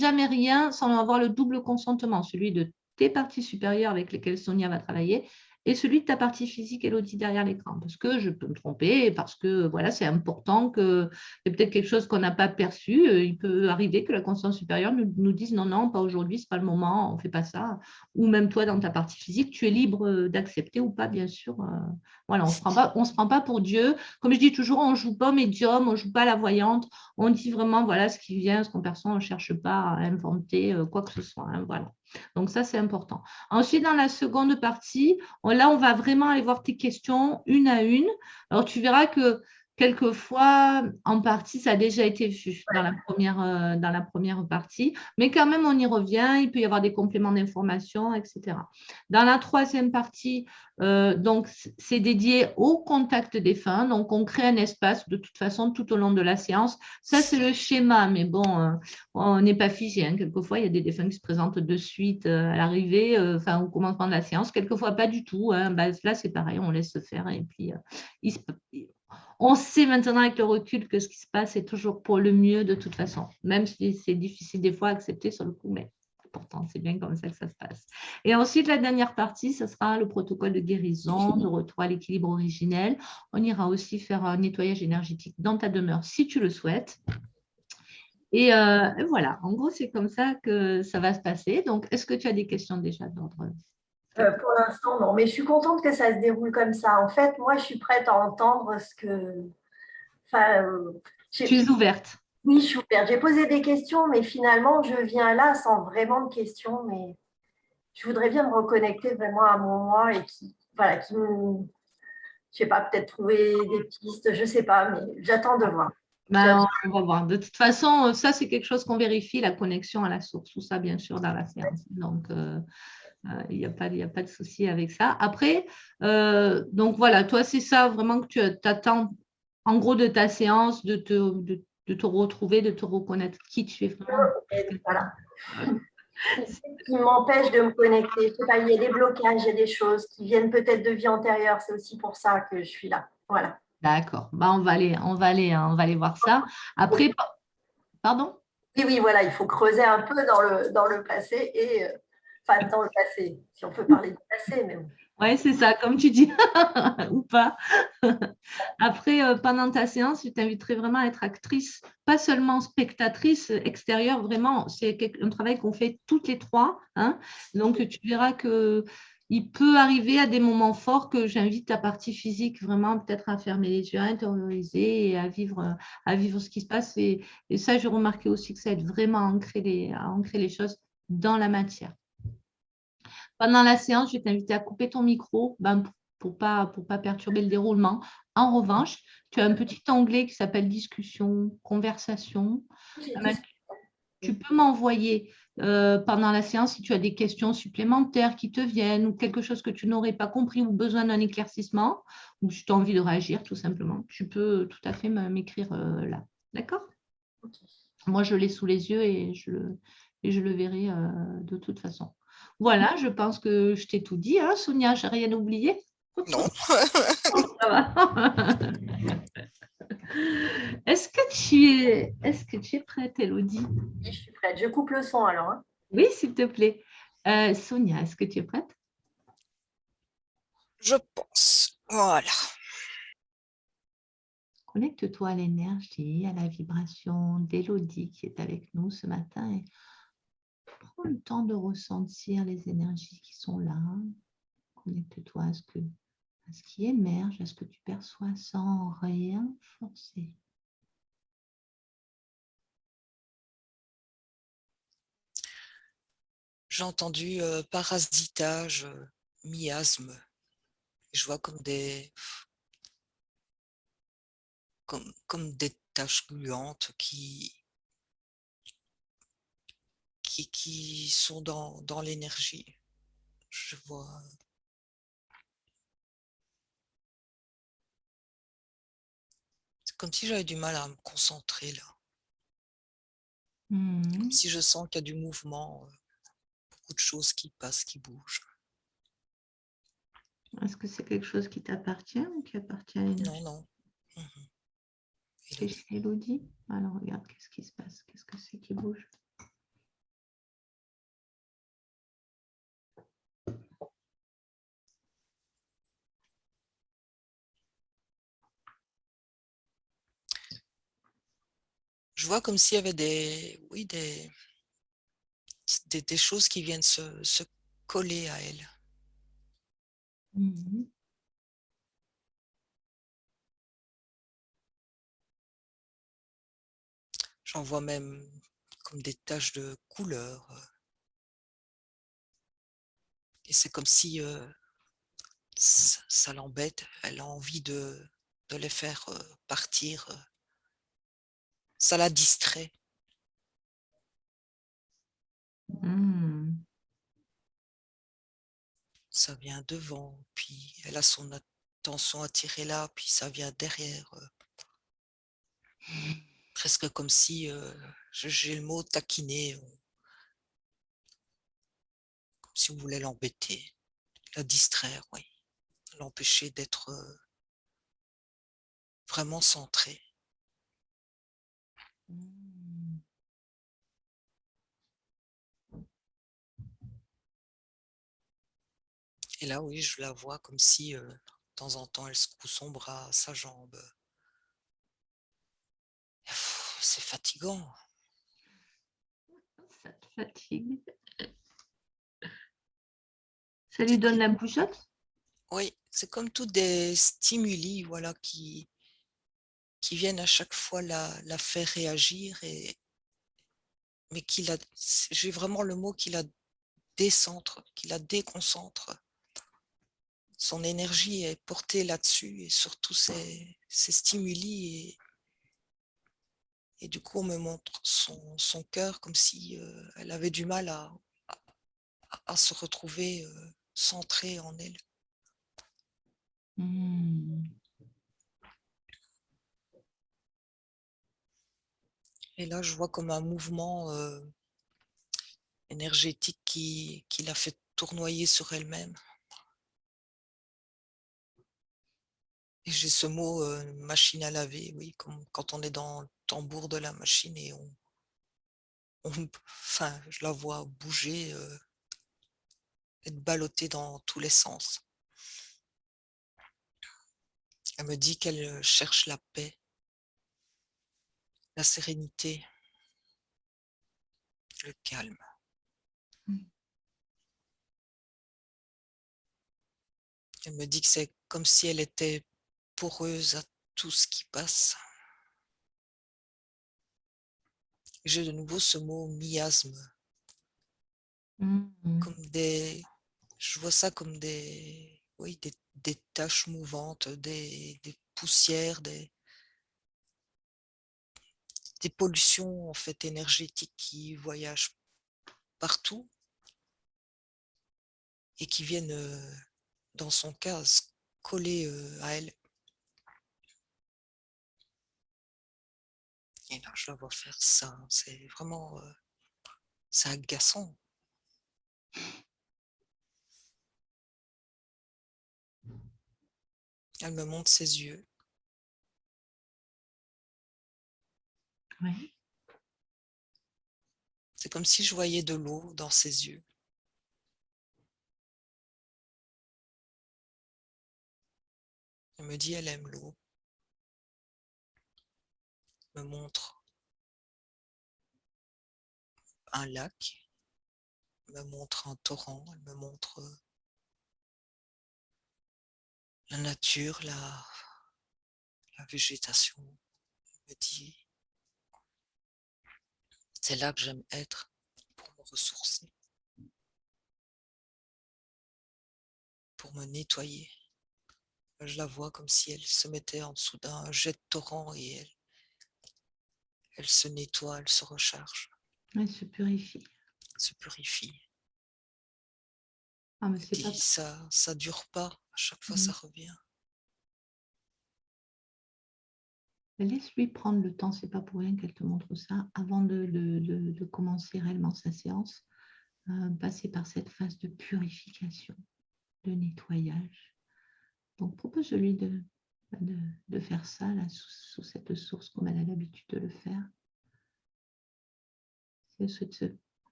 jamais rien sans avoir le double consentement, celui de tes parties supérieures avec lesquelles Sonia va travailler et celui de ta partie physique, Elodie, derrière l'écran. Parce que je peux me tromper, parce que voilà, c'est important que c'est peut-être quelque chose qu'on n'a pas perçu. Il peut arriver que la conscience supérieure nous dise non, non, pas aujourd'hui, ce n'est pas le moment, on ne fait pas ça. Ou même toi, dans ta partie physique, tu es libre d'accepter ou pas, bien sûr. Voilà, on se prend pas pour Dieu. Comme je dis toujours, on ne joue pas médium, on ne joue pas la voyante. On dit vraiment, voilà, ce qui vient, ce qu'on perçoit, on ne cherche pas à inventer quoi que ce soit. Hein, voilà. Donc ça, c'est important. Ensuite, dans la seconde partie, là, on va vraiment aller voir tes questions une à une. Alors, tu verras que quelquefois, en partie, ça a déjà été vu dans la première partie, mais quand même, on y revient. Il peut y avoir des compléments d'information, etc. Dans la troisième partie, donc, c'est dédié au contact défunt. Donc, on crée un espace de toute façon tout au long de la séance. Ça, c'est le schéma, mais bon, on n'est pas figé. Hein. Quelquefois, il y a des défunts qui se présentent de suite à l'arrivée, enfin, au commencement de la séance. Quelquefois, pas du tout. Hein. Bah, là, c'est pareil, on laisse se faire. Et puis, on sait maintenant avec le recul que ce qui se passe est toujours pour le mieux de toute façon, même si c'est difficile des fois à accepter sur le coup, mais pourtant, c'est bien comme ça que ça se passe. Et ensuite, la dernière partie, ce sera le protocole de guérison, de retour à l'équilibre originel. On ira aussi faire un nettoyage énergétique dans ta demeure si tu le souhaites. Et voilà, en gros, c'est comme ça que ça va se passer. Donc, est-ce que tu as des questions déjà d'ordre? Pour l'instant, non. Mais je suis contente que ça se déroule comme ça. En fait, moi, je suis prête à entendre ce que… Enfin, Tu es ouverte. oui, je suis ouverte. J'ai posé des questions, mais finalement, je viens là sans vraiment de questions. Mais je voudrais bien me reconnecter vraiment à mon moi et voilà, qui me… Je sais pas, peut-être trouver des pistes, je sais pas, mais j'attends de voir. Ben, on va voir. De toute façon, ça, c'est quelque chose qu'on vérifie, la connexion à la source. Tout ça, bien sûr, dans la séance. Donc, il n'y a pas de souci avec ça. Après, donc voilà, toi, c'est ça vraiment que tu attends, en gros, de ta séance, de te retrouver, de te reconnaître qui tu es vraiment. Voilà. Qui m'empêche de me connecter. Je sais pas, il y a des blocages, il y a des choses qui viennent peut-être de vie antérieure. C'est aussi pour ça que je suis là. Voilà. D'accord. Ben, on va aller voir ça. Après, pardon? Oui, oui, voilà, il faut creuser un peu dans le passé et enfin dans le passé, si on peut parler du passé, mais bon. Oui, c'est ça, comme tu dis, ou pas. Après, pendant ta séance, je t'inviterai vraiment à être actrice, pas seulement spectatrice extérieure, vraiment, c'est un travail qu'on fait toutes les trois. Hein. Donc, tu verras qu'il peut arriver à des moments forts que j'invite ta partie physique vraiment peut-être à fermer les yeux, à intérioriser et à vivre ce qui se passe. Et ça, j'ai remarqué aussi que ça aide vraiment à ancrer les choses dans la matière. Pendant la séance, je vais t'inviter à couper ton micro pour pas perturber le déroulement. En revanche, tu as un petit onglet qui s'appelle discussion, conversation. Tu peux m'envoyer pendant la séance si tu as des questions supplémentaires qui te viennent ou quelque chose que tu n'aurais pas compris ou besoin d'un éclaircissement ou si tu as envie de réagir tout simplement. Tu peux tout à fait m'écrire là. D'accord? Moi, je l'ai sous les yeux et je le verrai de toute façon. Voilà, je pense que je t'ai tout dit, hein, Sonia, je n'ai rien oublié. Non. Ça va. Est-ce que tu es prête, Elodie? Oui, je suis prête. Je coupe le son alors. Hein. Oui, s'il te plaît. Sonia, est-ce que tu es prête? Je pense. Voilà. Connecte-toi à l'énergie, à la vibration d'Elodie qui est avec nous ce matin et prends le temps de ressentir les énergies qui sont là. Connecte-toi à ce qui émerge, à ce que tu perçois sans rien forcer. J'ai entendu parasitage, miasme. Je vois comme des taches gluantes qui sont dans l'énergie. Je vois. C'est comme si j'avais du mal à me concentrer là. Comme si je sens qu'il y a du mouvement, beaucoup de choses qui passent, qui bougent. Est-ce que c'est quelque chose qui t'appartient ou qui appartient à l'énergie? Non, non. C'est chez Elodie. Alors regarde, qu'est-ce qui se passe? Qu'est-ce que c'est qui bouge? Je vois comme s'il y avait des choses qui viennent se coller à elle. Mhm. J'en vois même comme des taches de couleur. Et c'est comme si ça l'embête. Elle a envie de les faire partir. Ça la distrait. Mhm. Ça vient devant, puis elle a son attention attirée là, puis ça vient derrière. Presque comme si, j'ai le mot taquiner, comme si on voulait l'embêter, la distraire, oui, l'empêcher d'être vraiment centrée. Mhm. Et là, oui, je la vois comme si, de temps en temps, elle secoue son bras, sa jambe. C'est fatigant. Ça te fatigue. Ça lui C'est donne comme, la bougeotte? oui, c'est comme tous des stimuli, voilà, qui viennent à chaque fois la faire réagir, mais j'ai vraiment le mot qui la décentre, qui la déconcentre. Son énergie est portée là-dessus et sur tous ces stimuli. Et du coup, on me montre son cœur comme si elle avait du mal à se retrouver centrée en elle. Mhm. Et là, je vois comme un mouvement énergétique qui l'a fait tournoyer sur elle-même. Et j'ai ce mot machine à laver, oui, comme quand on est dans le tambour de la machine et enfin, je la vois bouger, être ballottée dans tous les sens. Elle me dit qu'elle cherche la paix, la sérénité, le calme. Elle me dit que c'est comme si elle était poreuse à tout ce qui passe. J'ai de nouveau ce mot miasme, Mhm. comme je vois ça comme oui, des taches mouvantes, des poussières, des pollutions en fait énergétiques qui voyagent partout et qui viennent, dans son cas, se coller à elle. Et là, je la vois faire ça. C'est vraiment, c'est agaçant. Elle me montre ses yeux. Ouais. C'est comme si je voyais de l'eau dans ses yeux. Elle me dit elle aime l'eau. Me montre un lac. Me montre un torrent. Elle me montre la nature, la végétation. Elle me dit c'est là que j'aime être pour me ressourcer, pour me nettoyer. Je la vois comme si elle se mettait en dessous d'un jet de torrent et elle se nettoie, elle se recharge, Elle se purifie. se purifie. Ah, mais Elle c'est pas. dit ça dure pas, à chaque fois ça Mhm. revient. Laisse-lui prendre le temps, c'est pas pour rien qu'elle te montre ça, avant de commencer réellement sa séance, passer par cette phase de purification, de nettoyage. Donc, propose-lui de faire ça là, sous cette source comme elle a l'habitude de le faire. C'est de se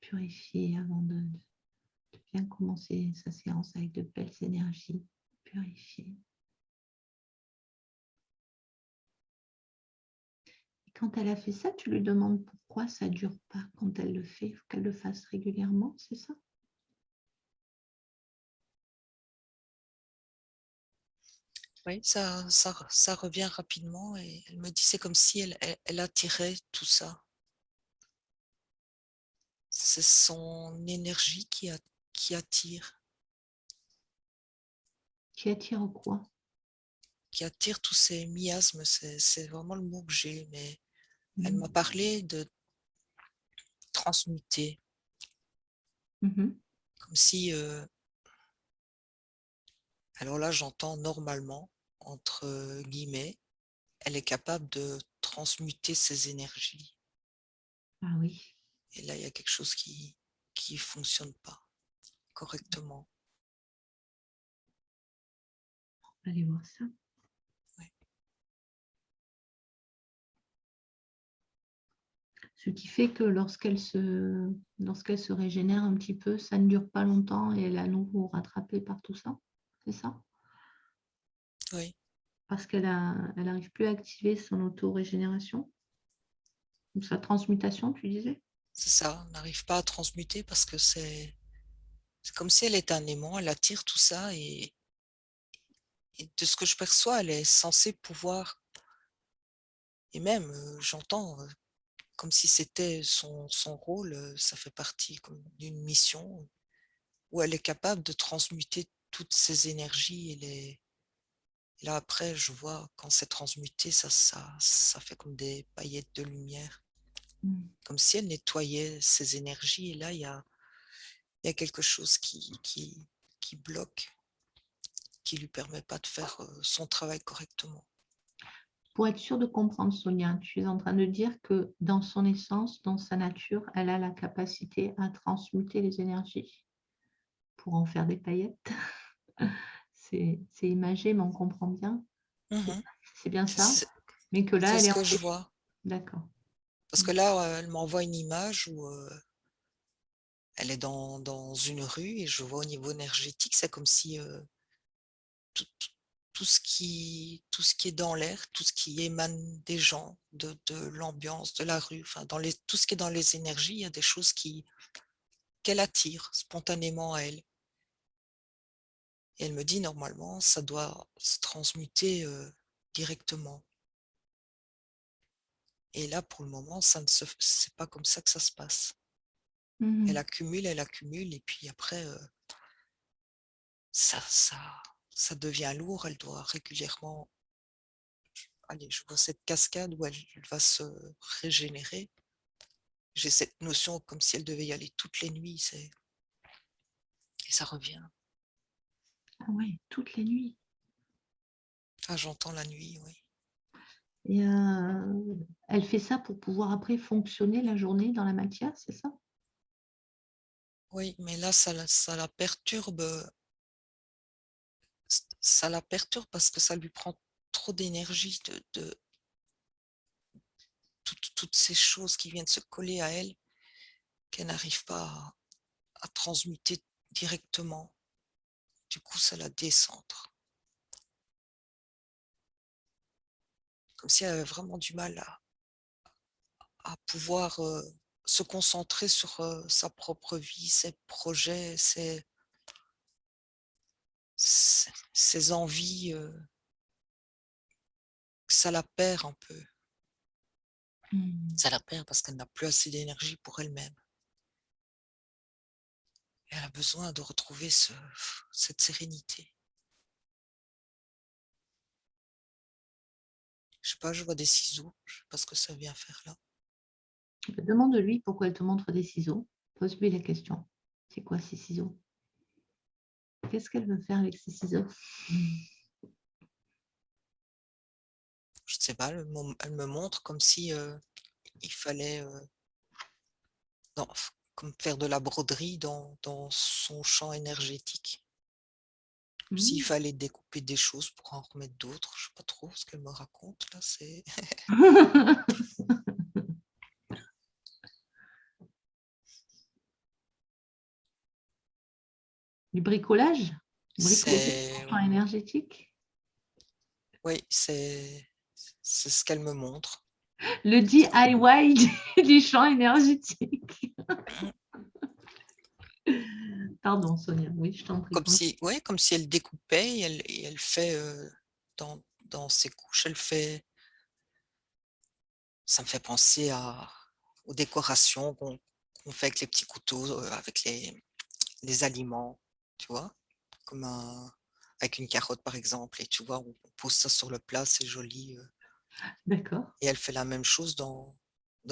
purifier avant de bien commencer sa séance avec de belles énergies. Purifier. Quand elle a fait ça, tu lui demandes pourquoi ça ne dure pas quand elle le fait. Il faut qu'elle le fasse régulièrement, c'est ça? Oui, ça revient rapidement et elle me dit c'est comme si elle attirait tout ça. C'est son énergie qui attire, Qui attire quoi? tous ces miasmes. C'est vraiment le mot que j'ai, mais elle m'a Mhm. parlé de transmuter, Mhm. comme si, alors là j'entends normalement, entre guillemets, elle est capable de transmuter ses énergies. Ah oui, Et là, il y a quelque chose qui fonctionne pas correctement. on va aller voir ça. Ouais. Ce qui fait que lorsqu'elle se régénère un petit peu, ça ne dure pas longtemps et elle est à nouveau rattrapée par tout ça. C'est ça? Oui, Parce qu'elle n'arrive plus à activer son auto-régénération ou sa transmutation, tu disais? c'est ça. On n'arrive pas à transmuter parce que c'est comme si elle est un aimant, elle attire tout ça et de ce que je perçois, elle est censée pouvoir, et même j'entends comme si c'était son rôle, ça fait partie comme d'une mission où elle est capable de transmuter toutes ces énergies et là après je vois quand c'est transmuté, ça fait comme des paillettes de lumière, Mm. comme si elle nettoyait ces énergies et là il y a quelque chose qui bloque, qui lui permet pas de faire son travail correctement. Pour être sûr de comprendre, Sonia, tu es en train de dire que dans son essence, dans sa nature, elle a la capacité à transmuter les énergies pour en faire des paillettes. C'est imagé, mais on comprend bien. Mhm. C'est bien ça. C'est Mais que là, c'est elle ce est que en... je vois. D'accord. Parce que là, elle m'envoie une image où elle est dans une rue et je vois au niveau énergétique, c'est comme si tout, tout ce qui est dans l'air, tout ce qui émane des gens, de l'ambiance, de la rue, enfin, tout ce qui est dans les énergies, il y a des choses qu'elle attire spontanément à elle. Et elle me dit, normalement, ça doit se transmuter directement. Et là, pour le moment, c'est pas comme ça que ça se passe. Mhm. Elle accumule, et puis après, ça, ça, ça devient lourd. Elle doit régulièrement, allez, je vois cette cascade où elle va se régénérer. J'ai cette notion comme si elle devait y aller toutes les nuits, et ça revient. Ah ouais, toutes les nuits. Ah, j'entends la nuit, oui. Et elle fait ça pour pouvoir après fonctionner la journée dans la matière, c'est ça? Oui, mais là, ça la perturbe. Ça la perturbe parce que ça lui prend trop d'énergie de toutes ces choses qui viennent se coller à elle, qu'elle n'arrive pas à transmuter directement. Du coup, ça la décentre. Comme si elle avait vraiment du mal à pouvoir se concentrer sur sa propre vie, ses projets, ses envies. Ça la perd un peu. Mhm. Ça la perd parce qu'elle n'a plus assez d'énergie pour elle-même. Et elle a besoin de retrouver cette sérénité. Je sais pas, je vois des ciseaux. Je sais pas ce que ça vient faire là. Demande-lui pourquoi elle te montre des ciseaux. Pose-lui la question. C'est quoi ces ciseaux? Qu'est-ce qu'elle veut faire avec ces ciseaux? Je sais pas, elle me montre comme si il fallait comme faire de la broderie dans son champ énergétique. S'il Mhm. fallait découper des choses pour en remettre d'autres, je sais pas trop ce qu'elle me raconte là. C'est Du bricolage? Bricoler c'est son champ énergétique? oui, c'est ce qu'elle me montre. Le DIY du champ énergétique. Pardon, Sonia. Oui, je t'en prie. Comme si elle découpait et elle fait dans ses couches, elle fait. Ça me fait penser aux décorations qu'on fait avec les petits couteaux, avec les aliments, tu vois, avec une carotte par exemple, et tu vois, on pose ça sur le plat, c'est joli. D'accord. Et elle fait la même chose dans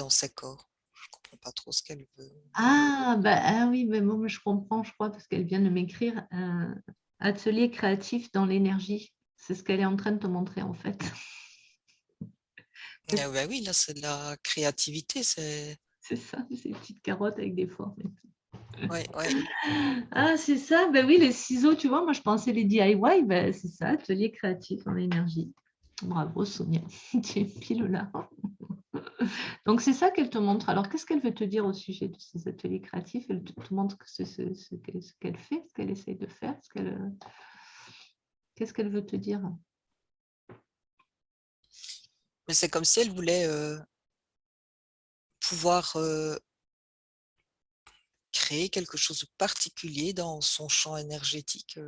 ses corps. Je comprends pas trop ce qu'elle veut. Oui, mais moi je comprends, je crois, parce qu'elle vient de m'écrire un atelier créatif dans l'énergie. C'est ce qu'elle est en train de te montrer en fait. Ben oui, là c'est de la créativité, c'est ça, ces petites carottes avec des formes. ouais. Ah, c'est ça, ben oui, les ciseaux, tu vois, moi je pensais les DIY, ben c'est ça, atelier créatif en énergie. Bravo Sonia, tu es pile là. Donc c'est ça qu'elle te montre. Alors qu'est-ce qu'elle veut te dire au sujet de ces ateliers créatifs? Elle te montre ce qu'elle fait, ce qu'elle essaye de faire, qu'est-ce qu'elle veut te dire? Mais c'est comme si elle voulait pouvoir créer quelque chose de particulier dans son champ énergétique,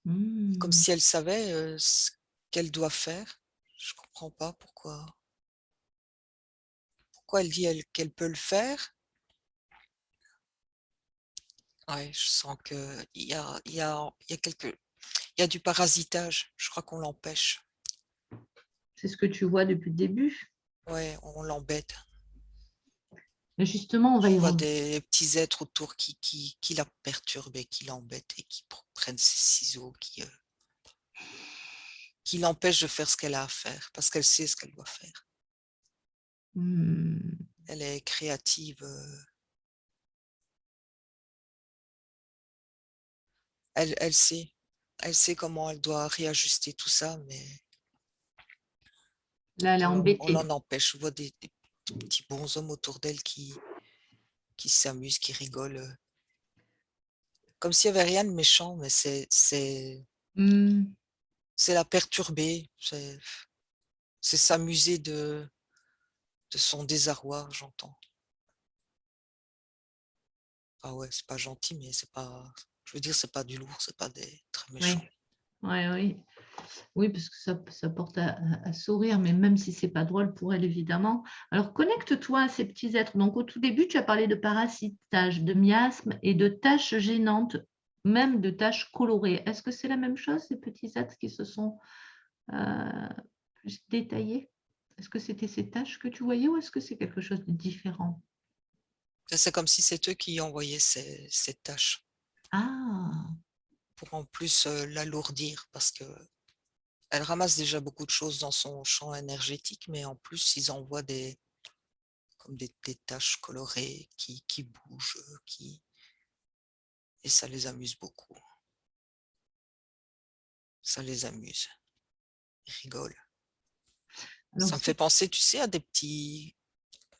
comme si elle savait ce qu'elle doit faire. Je comprends pas pourquoi elle dit qu'elle peut le faire. Ouais, je sens que il y a du parasitage. Je crois qu'on l'empêche. C'est ce que tu vois depuis le début. Ouais, on l'embête. Mais justement, on va Je y vois revenir. des petits êtres autour qui la perturbent et qui l'embêtent et qui prennent ses ciseaux, qui l'empêchent de faire ce qu'elle a à faire parce qu'elle sait ce qu'elle doit faire. Elle est créative. Elle sait. Elle sait comment elle doit réajuster tout ça, mais Là, elle est on embêtée. l'en empêche. Je vois des petits bonshommes autour d'elle qui s'amusent, qui rigolent. Comme s'il n'y avait rien de méchant, mais c'est la perturber. C'est s'amuser de son désarroi, j'entends. Ah ouais, c'est pas gentil, mais c'est pas. Je veux dire, c'est pas du lourd, c'est pas des très méchants. Oui. Oui, parce que ça porte à sourire, mais même si c'est pas drôle pour elle, évidemment. Alors, connecte-toi à ces petits êtres. Donc, au tout début, tu as parlé de parasitage, de miasme et de taches gênantes, même de taches colorées. Est-ce que c'est la même chose, ces petits êtres qui se sont plus détaillés? Est-ce que c'était ces taches que tu voyais ou est-ce que c'est quelque chose de différent? C'est comme si c'est eux qui envoyaient ces tâches Ah, pour en plus l'alourdir parce que elle ramasse déjà beaucoup de choses dans son champ énergétique, mais en plus ils envoient comme des taches colorées qui bougent, et ça les amuse beaucoup. Ça les amuse. Ils rigolent. alors Ça me fait penser, tu sais, à des petits,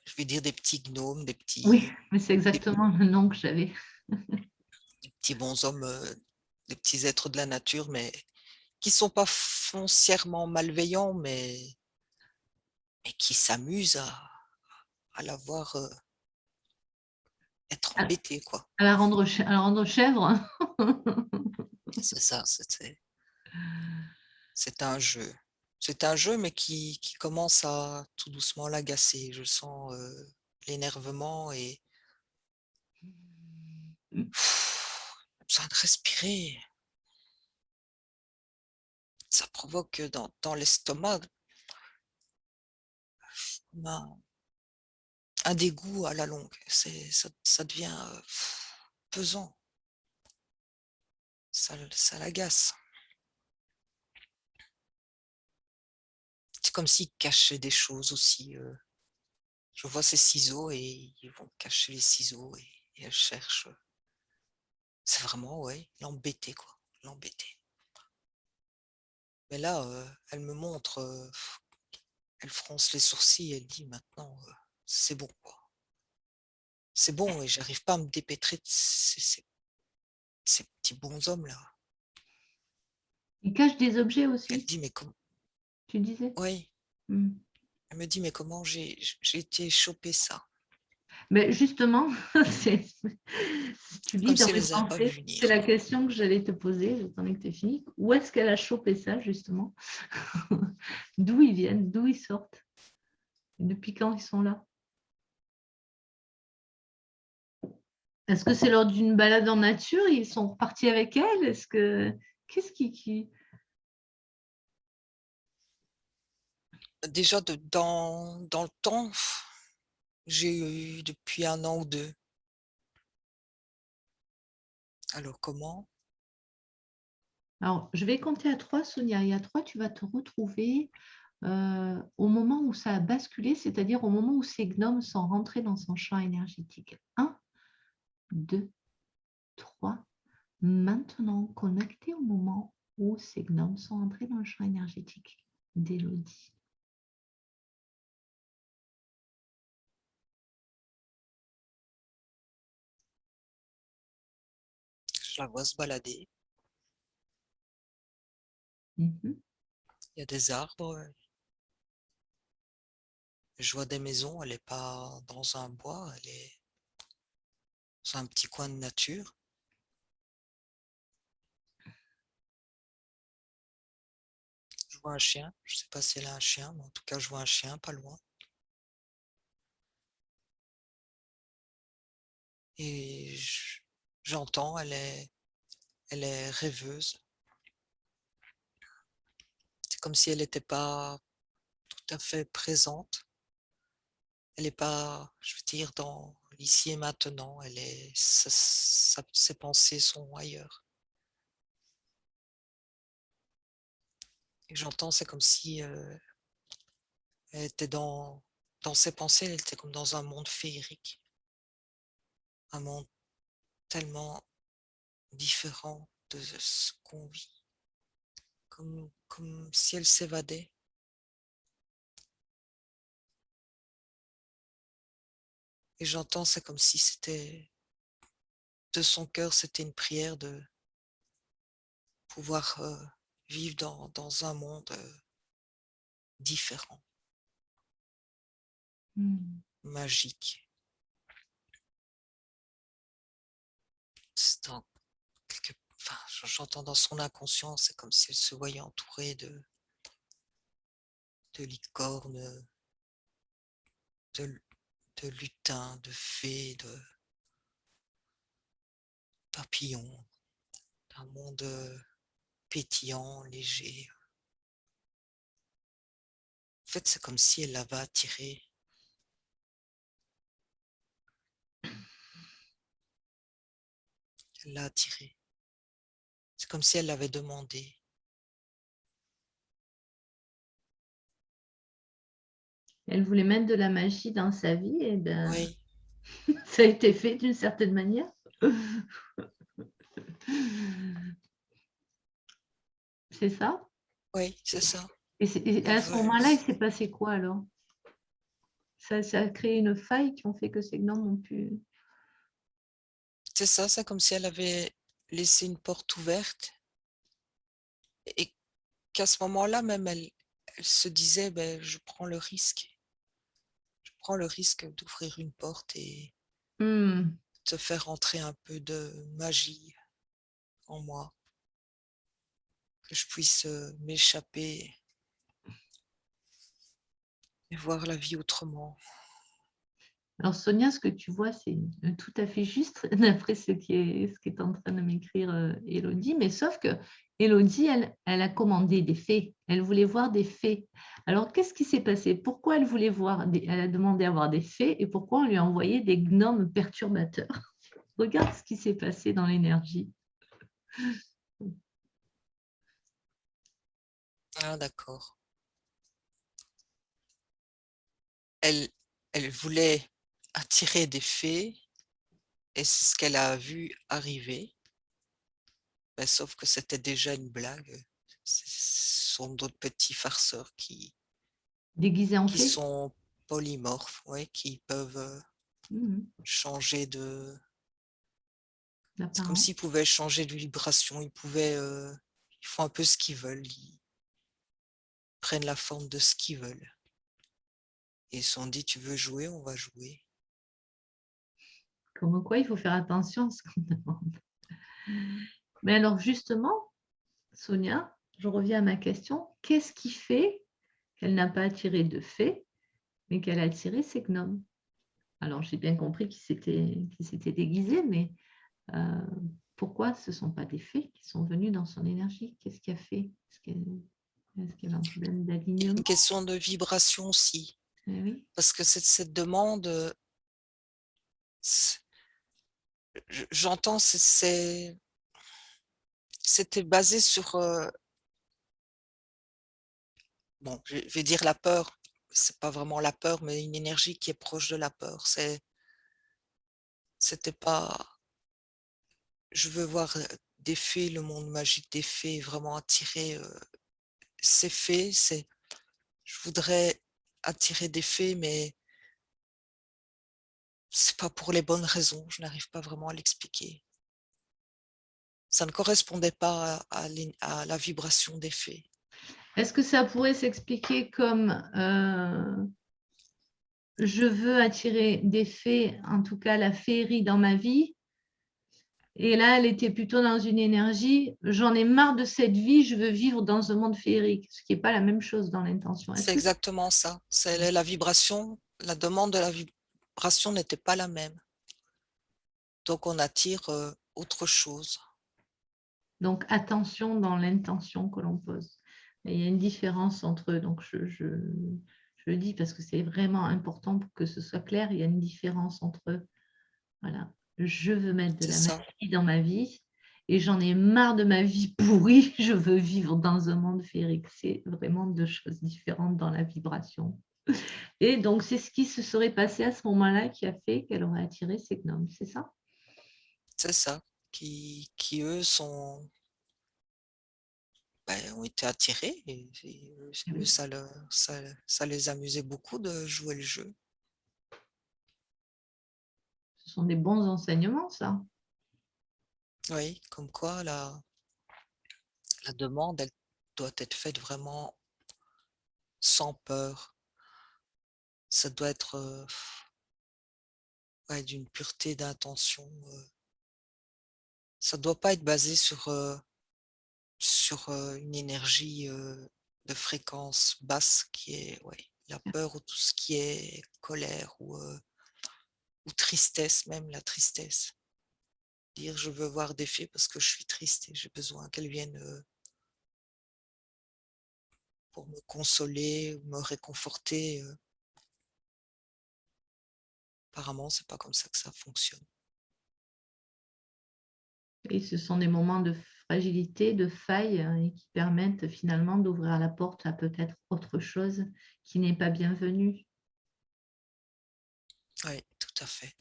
je vais dire des petits gnomes, oui, mais c'est exactement le nom que j'avais. des petits bonshommes, des petits êtres de la nature, mais qui sont pas foncièrement malveillants, mais qui s'amusent à la voir être À, embêtés, quoi. à la rendre chèvre. C'est ça, c'est un jeu. C'est un jeu, mais qui commence à tout doucement l'agacer. Je sens l'énervement et besoin de respirer. Ça provoque dans l'estomac un dégoût à la longue. Ça devient pesant. Ça l'agace. C'est comme s'ils cachaient des choses aussi. Je vois ces ciseaux et ils vont cacher les ciseaux et elle cherche. C'est vraiment, ouais, l'embêter, quoi. L'embêter. Mais là, elle me montre, elle fronce les sourcils et elle dit maintenant, c'est bon, quoi. C'est bon et j'arrive pas à me dépêtrer de ces petits bonshommes-là. Il cache des objets Elle aussi, dit, mais comment? tu disais. Oui, Elle me dit, mais comment j'ai été choper ça? Mais justement, si tu lis Comme dans si elle mes les avait pas pensées, vus c'est venir. la question que j'allais te poser, j'attendais que tu aies fini. Où est-ce qu'elle a chopé ça, justement? D'où ils viennent, d'où ils sortent? Depuis quand ils sont là? Est-ce que c'est lors d'une balade en nature? Ils sont repartis avec elle? Est-ce que qu'est-ce qui... Déjà, dans le temps, j'ai eu depuis 1 an ou 2. Alors comment? Alors, je vais compter à 3, Sonia, et à 3, tu vas te retrouver au moment où ça a basculé, c'est-à-dire au moment où ces gnomes sont rentrés dans son champ énergétique. 1, 2, 3. Maintenant, connecté au moment où ces gnomes sont entrés dans le champ énergétique d'Élodie. Je la vois se balader. Mhm. Il y a des arbres. Je vois des maisons. Elle n'est pas dans un bois. Elle est dans un petit coin de nature. Je vois un chien. Je ne sais pas si elle a un chien, mais en tout cas, je vois un chien pas loin. Et j'entends, elle est rêveuse. C'est comme si elle n'était pas tout à fait présente. Elle n'est pas, je veux dire, dans l'ici et maintenant. Ses pensées sont ailleurs. Et j'entends, c'est comme si elle était dans ses pensées, elle était comme dans un monde féerique. Un monde tellement différent de ce qu'on vit. Comme si elle s'évadait. Et j'entends, c'est comme si c'était de son cœur, c'était une prière de pouvoir vivre dans un monde différent, Mhm. magique. C'est enfin, j'entends dans son inconscient, c'est comme si elle se voyait entourée de licornes, de, de lutins, de fées, de papillons, d'un monde pétillant, léger. En fait, c'est comme si elle l'avait attiré. Elle l'a attiré. C'est comme si elle l'avait demandé. Elle voulait mettre de la magie dans sa vie, et ben, Oui, ça a été fait d'une certaine manière. C'est ça? oui, c'est ça. Et Elle à ce veut. moment-là, il s'est passé quoi alors? Ça a créé une faille qui ont fait que ces gnomes ont pu... C'est ça, c'est comme si elle avait laissé une porte ouverte et qu'à ce moment-là même, elle se disait, ben, je prends le risque. Je prends le risque d'ouvrir une porte et Hmm. de faire entrer un peu de magie en moi, que je puisse m'échapper et voir la vie autrement. Alors Sonia, ce que tu vois, c'est tout à fait juste d'après ce qui est en train de m'écrire Élodie, mais sauf que Élodie, elle a commandé des fées, elle voulait voir des fées. Alors qu'est-ce qui s'est passé? Pourquoi elle voulait voir elle a demandé à voir des fées et pourquoi on lui a envoyé des gnomes perturbateurs? Regarde ce qui s'est passé dans l'énergie. Ah, d'accord. Elle, elle voulait attirer des fées et c'est ce qu'elle a vu arriver. Ben, sauf que c'était déjà une blague. Ce sont d'autres petits farceurs Déguisée en qui fée? sont polymorphes, ouais, qui peuvent Mhm. changer de... C'est comme D'apparence. s'ils pouvaient changer de vibration, ils font un peu ce qu'ils veulent, ils prennent la forme de ce qu'ils veulent. Ils se sont dit, tu veux jouer, on va jouer. Comme quoi, il faut faire attention à ce qu'on demande. Mais alors, justement, Sonia, je reviens à ma question. Qu'est-ce qui fait qu'elle n'a pas attiré de fées, mais qu'elle a attiré ces gnomes? Alors, j'ai bien compris qu'ils s'étaient déguisés, mais pourquoi ce ne sont pas des fées qui sont venues dans son énergie? Qu'est-ce qui a fait? Est-ce qu'il y avait un problème d'alignement? Une question de vibration aussi. Oui. Parce que cette demande, j'entends, c'était basé sur, bon, je vais dire la peur. C'est pas vraiment la peur, mais une énergie qui est proche de la peur. C'était pas, je veux voir des fées, le monde magique des fées, vraiment attirer ces fées. Je voudrais attirer des fées, mais c'est pas pour les bonnes raisons. Je n'arrive pas vraiment à l'expliquer. Ça ne correspondait pas à la vibration des fées. Est-ce que ça pourrait s'expliquer comme je veux attirer des fées, en tout cas la féerie dans ma vie, et là, elle était plutôt dans une énergie, j'en ai marre de cette vie, je veux vivre dans un monde féerique, ce qui n'est pas la même chose dans l'intention. C'est exactement ça. C'est la vibration, la demande de la vibration n'était pas la même. Donc, on attire autre chose. Donc, attention dans l'intention que l'on pose. Et il y a une différence entre eux. Donc, je le dis parce que c'est vraiment important pour que ce soit clair. Il y a une différence entre, voilà, je veux mettre de la magie dans ma vie et j'en ai marre de ma vie pourrie. Je veux vivre dans un monde féerique. C'est vraiment deux choses différentes dans la vibration. Et donc, c'est ce qui se serait passé à ce moment-là qui a fait qu'elle aurait attiré ces gnomes. C'est ça? C'est ça. Qui eux, ont été attirés. Et eux, ça les amusait beaucoup de jouer le jeu. Ce sont des bons enseignements, ça. Oui, comme quoi la demande, elle doit être faite vraiment sans peur. Ça doit être d'une pureté d'intention. Ça ne doit pas être basé sur une énergie de fréquence basse qui est la peur ou tout ce qui est colère ou tristesse, même la tristesse. Dire je veux voir des fées parce que je suis triste et j'ai besoin qu'elles viennent pour me consoler, me réconforter. Apparemment, c'est pas comme ça que ça fonctionne. Et ce sont des moments de fragilité, de faille, et qui permettent finalement d'ouvrir la porte à peut-être autre chose qui n'est pas bienvenue. Oui, tout à fait.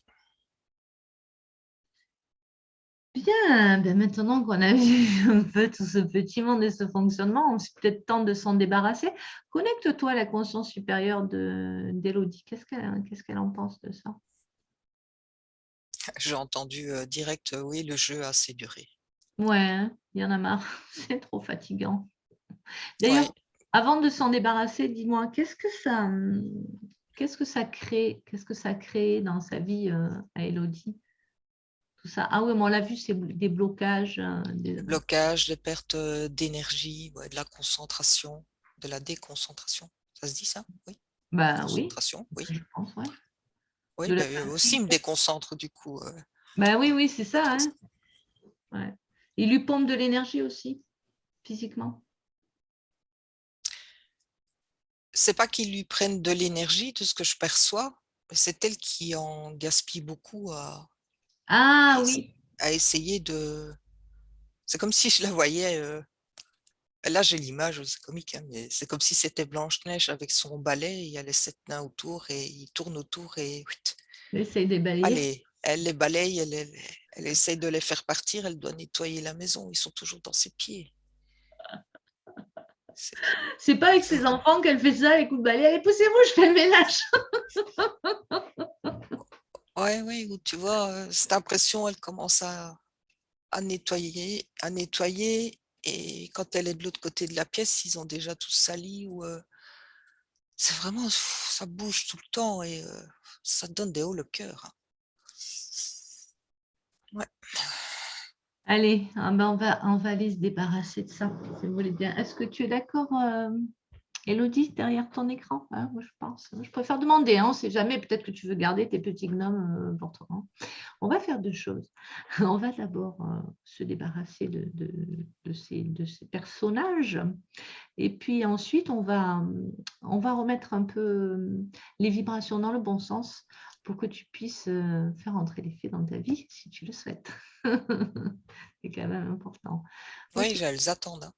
Bien, ben maintenant qu'on a vu un peu tout ce petit monde et ce fonctionnement, c'est peut-être temps de s'en débarrasser. Connecte-toi à la conscience supérieure d'Élodie. Qu'est-ce qu'elle en pense de ça? J'ai entendu direct, oui, le jeu a assez duré. Ouais, il y en a marre, c'est trop fatigant. D'ailleurs, avant de s'en débarrasser, dis-moi, qu'est-ce que ça crée dans sa vie à Élodie? Tout ça. Ah oui, mais on l'a vu, c'est des blocages. Des blocages, des pertes d'énergie, de la concentration, de la déconcentration. Ça se dit ça? Oui. Bah, concentration, oui. Je pense, ouais. Oui, aussi, il me déconcentre du coup. Bah oui, c'est ça. Hein. Ouais. Il lui pompe de l'énergie aussi, physiquement. C'est pas qu'ils lui prennent de l'énergie, tout ce que je perçois, mais c'est elle qui en gaspille beaucoup Ah oui. À essayer de... C'est comme si je la voyais... Là, j'ai l'image, c'est comique, hein, mais c'est comme si c'était Blanche-Neige avec son balai, il y a les 7 nains autour et il tourne autour et... Elle essaye de balayer. Allez, elle les balaye, elle essaye de les faire partir, elle doit nettoyer la maison, ils sont toujours dans ses pieds. C'est pas avec ses enfants qu'elle fait ça, les coups de balai. Allez, poussez-vous, je fais le ménage. Oui, où tu vois, cette impression, elle commence à nettoyer, et quand elle est de l'autre côté de la pièce, ils ont déjà tous sali ou c'est vraiment, ça bouge tout le temps et ça donne des hauts le cœur. Ouais. Allez, ah ben on va aller se débarrasser de ça, si vous voulez bien. Est-ce que tu es d'accord, Élodie, derrière ton écran? Moi, je pense. Je préfère demander, on ne sait jamais, peut-être que tu veux garder tes petits gnomes pour toi. On va faire deux choses. On va d'abord se débarrasser de ces personnages. Et puis ensuite, on va remettre un peu les vibrations dans le bon sens pour que tu puisses faire entrer les fées dans ta vie si tu le souhaites. C'est quand même important. Ok. Oui, elles attendent.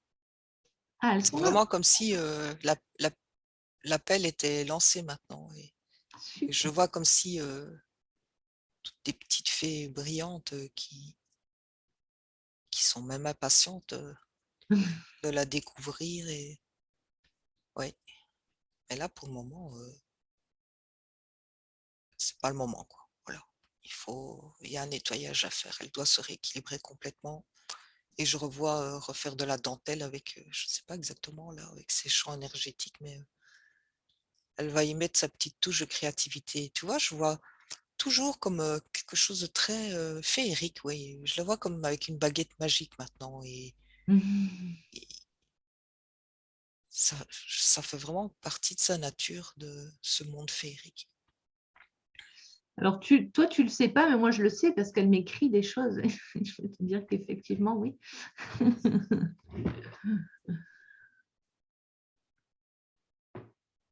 Ah, elles C'est sont là. vraiment comme si l'appel était lancé maintenant. Et je Super. vois comme si toutes des petites fées brillantes qui sont même impatientes de la découvrir. Et ouais. Mais là, pour le moment, c'est pas le moment, quoi. Voilà. Il y a un nettoyage à faire. Elle doit se rééquilibrer complètement. Et je revois refaire de la dentelle avec, je ne sais pas exactement là, avec ses champs énergétiques, mais elle va y mettre sa petite touche de créativité. Tu vois, je vois toujours comme quelque chose de très féerique, oui. Je la vois comme avec une baguette magique maintenant. Et ça fait vraiment partie de sa nature, de ce monde féerique. Alors, toi, tu ne le sais pas, mais moi, je le sais parce qu'elle m'écrit des choses. Je peux te dire qu'effectivement, oui.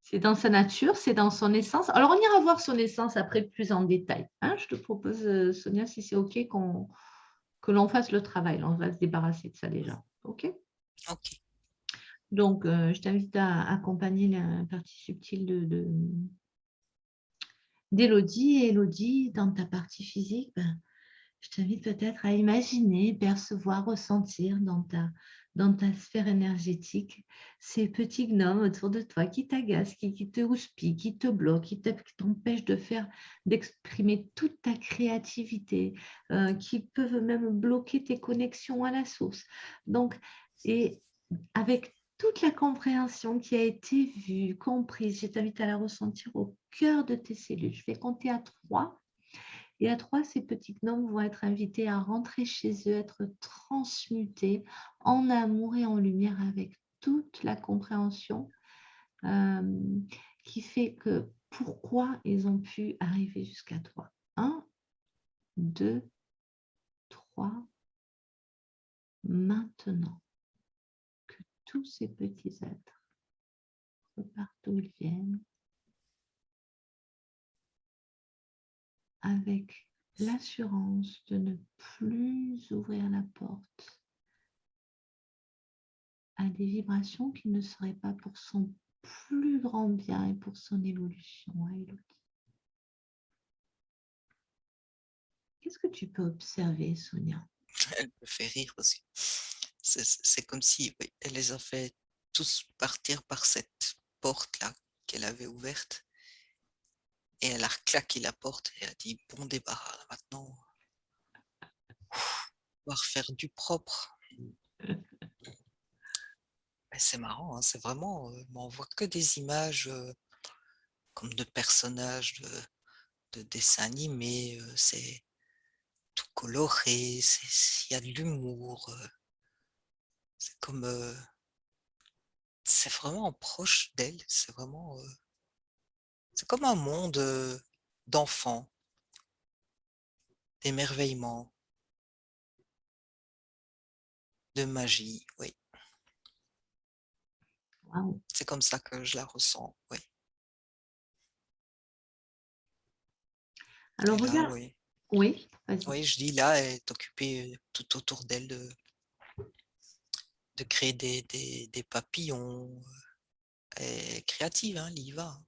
C'est dans sa nature, c'est dans son essence. Alors, on ira voir son essence après plus en détail. Je te propose, Sonia, si c'est OK, que l'on fasse le travail. On va se débarrasser de ça déjà. OK? Ok. Donc, je t'invite à accompagner la partie subtile d'Élodie. Et Élodie, dans ta partie physique, je t'invite peut-être à imaginer, percevoir, ressentir dans ta sphère énergétique ces petits gnomes autour de toi qui t'agacent, qui te houspillent, qui te bloquent, qui t'empêchent d'exprimer toute ta créativité, qui peuvent même bloquer tes connexions à la source. Donc, et avec toute la compréhension qui a été vue, comprise, je t'invite à la ressentir au cœur de tes cellules. Je vais compter à 3. Et à 3, ces petits gnomes vont être invités à rentrer chez eux, être transmutés en amour et en lumière avec toute la compréhension qui fait que pourquoi ils ont pu arriver jusqu'à toi. 1, 2, 3. Maintenant que tous ces petits êtres repartent d'où ils viennent avec l'assurance de ne plus ouvrir la porte à des vibrations qui ne seraient pas pour son plus grand bien et pour son évolution à Élodie. Qu'est-ce que tu peux observer, Sonia? Elle me fait rire aussi. C'est comme si oui, elle les a fait tous partir par cette porte-là qu'elle avait ouverte. Et elle a reclaqué la porte et a dit bon débarras, maintenant, on va refaire du propre. C'est marrant, hein, c'est vraiment, on voit que des images comme de personnages de dessins animés, c'est tout coloré, il y a de l'humour, c'est comme, c'est vraiment proche d'elle, c'est comme un monde d'enfants, d'émerveillement, de magie, oui. Wow. C'est comme ça que je la ressens, oui. Alors, Et là, regarde. oui. Oui, vas-y. Oui, je dis là, elle est occupée tout autour d'elle de créer des papillons. Elle est créative, hein, elle y va.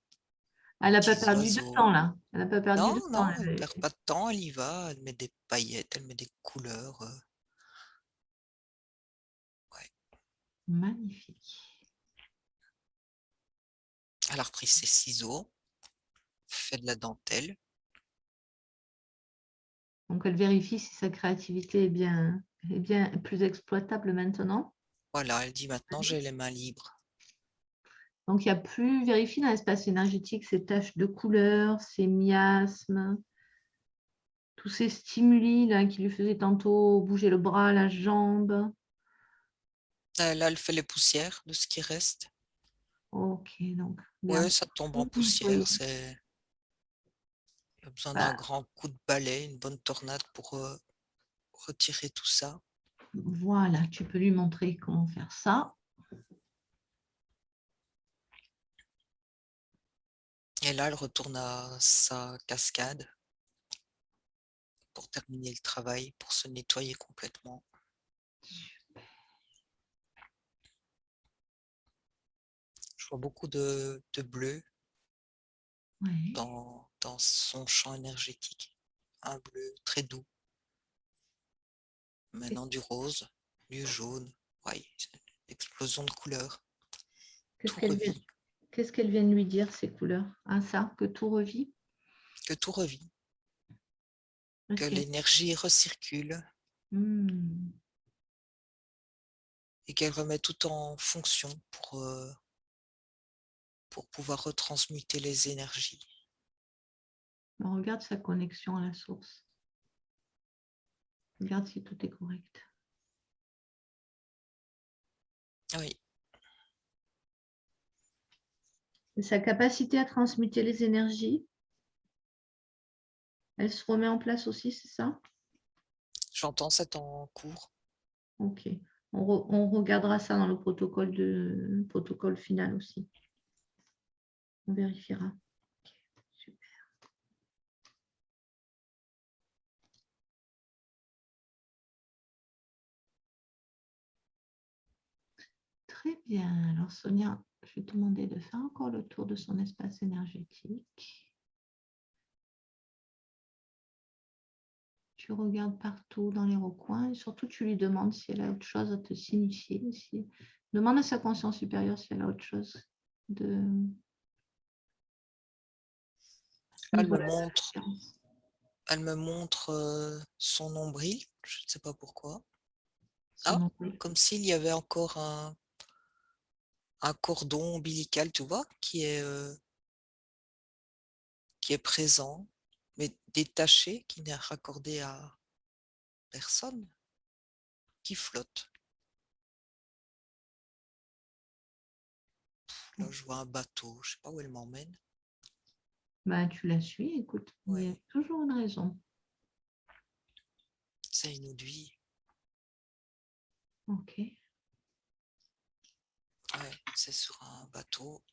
Elle n'a pas Petits perdu de temps, oiseaux. là. Elle n'a pas perdu Non, de temps. non, elle perd pas de temps, elle y va. Elle met des paillettes, elle met des couleurs. Ouais. Magnifique. Elle a repris ses ciseaux, fait de la dentelle. Donc, elle vérifie si sa créativité est bien plus exploitable maintenant. Voilà, elle dit maintenant j'ai les mains libres. Donc, il n'y a plus, vérifie dans l'espace énergétique ces taches de couleur, ces miasmes, tous ces stimuli là, qui lui faisaient tantôt bouger le bras, la jambe. Là, elle fait les poussières de ce qui reste. Ok, donc bien Ouais, ça tombe en tout nettoyer. poussière. Il y a besoin d'un Bah, grand coup de balai, une bonne tornade pour retirer tout ça. voilà, tu peux lui montrer comment faire ça. Et là, elle retourne à sa cascade pour terminer le travail, pour se nettoyer complètement. Je vois beaucoup de bleu Ouais. dans son champ énergétique. Un bleu très doux. Maintenant du rose, du jaune. Ouais, c'est une explosion de couleurs. Qu'est-ce Tout qu'elle vient, revit. qu'est-ce qu'elle vient de lui dire, ces couleurs? Ah, ça, que tout revit? Que tout revit. Que Ok. l'énergie recircule Hmm. et qu'elle remet tout en fonction pour pouvoir retransmuter les énergies. On regarde sa connexion à la source. Regarde si tout est correct. Oui, Et sa capacité à transmuter les énergies, elle se remet en place aussi, c'est ça? j'entends, c'est en cours. Ok. On regardera ça dans le protocole final aussi. On vérifiera. Ok, super. Très bien. Alors, Sonia, je vais te demander de faire encore le tour de son espace énergétique. Tu regardes partout dans les recoins et surtout, tu lui demandes si elle a autre chose à te signifier. Demande à sa conscience supérieure si elle a autre chose de Elle niveau me de la montre, conscience. elle me montre son nombril, je ne sais pas pourquoi. Son Ah, nombril. comme s'il y avait encore un cordon ombilical, tu vois, qui est présent, mais détaché, qui n'est raccordé à personne, qui flotte. Là, je vois un bateau, je ne sais pas où elle m'emmène. Bah, tu la suis, écoute, il y a Ouais, toujours une raison. c'est inouï. Ok. Ouais, c'est sur un bateau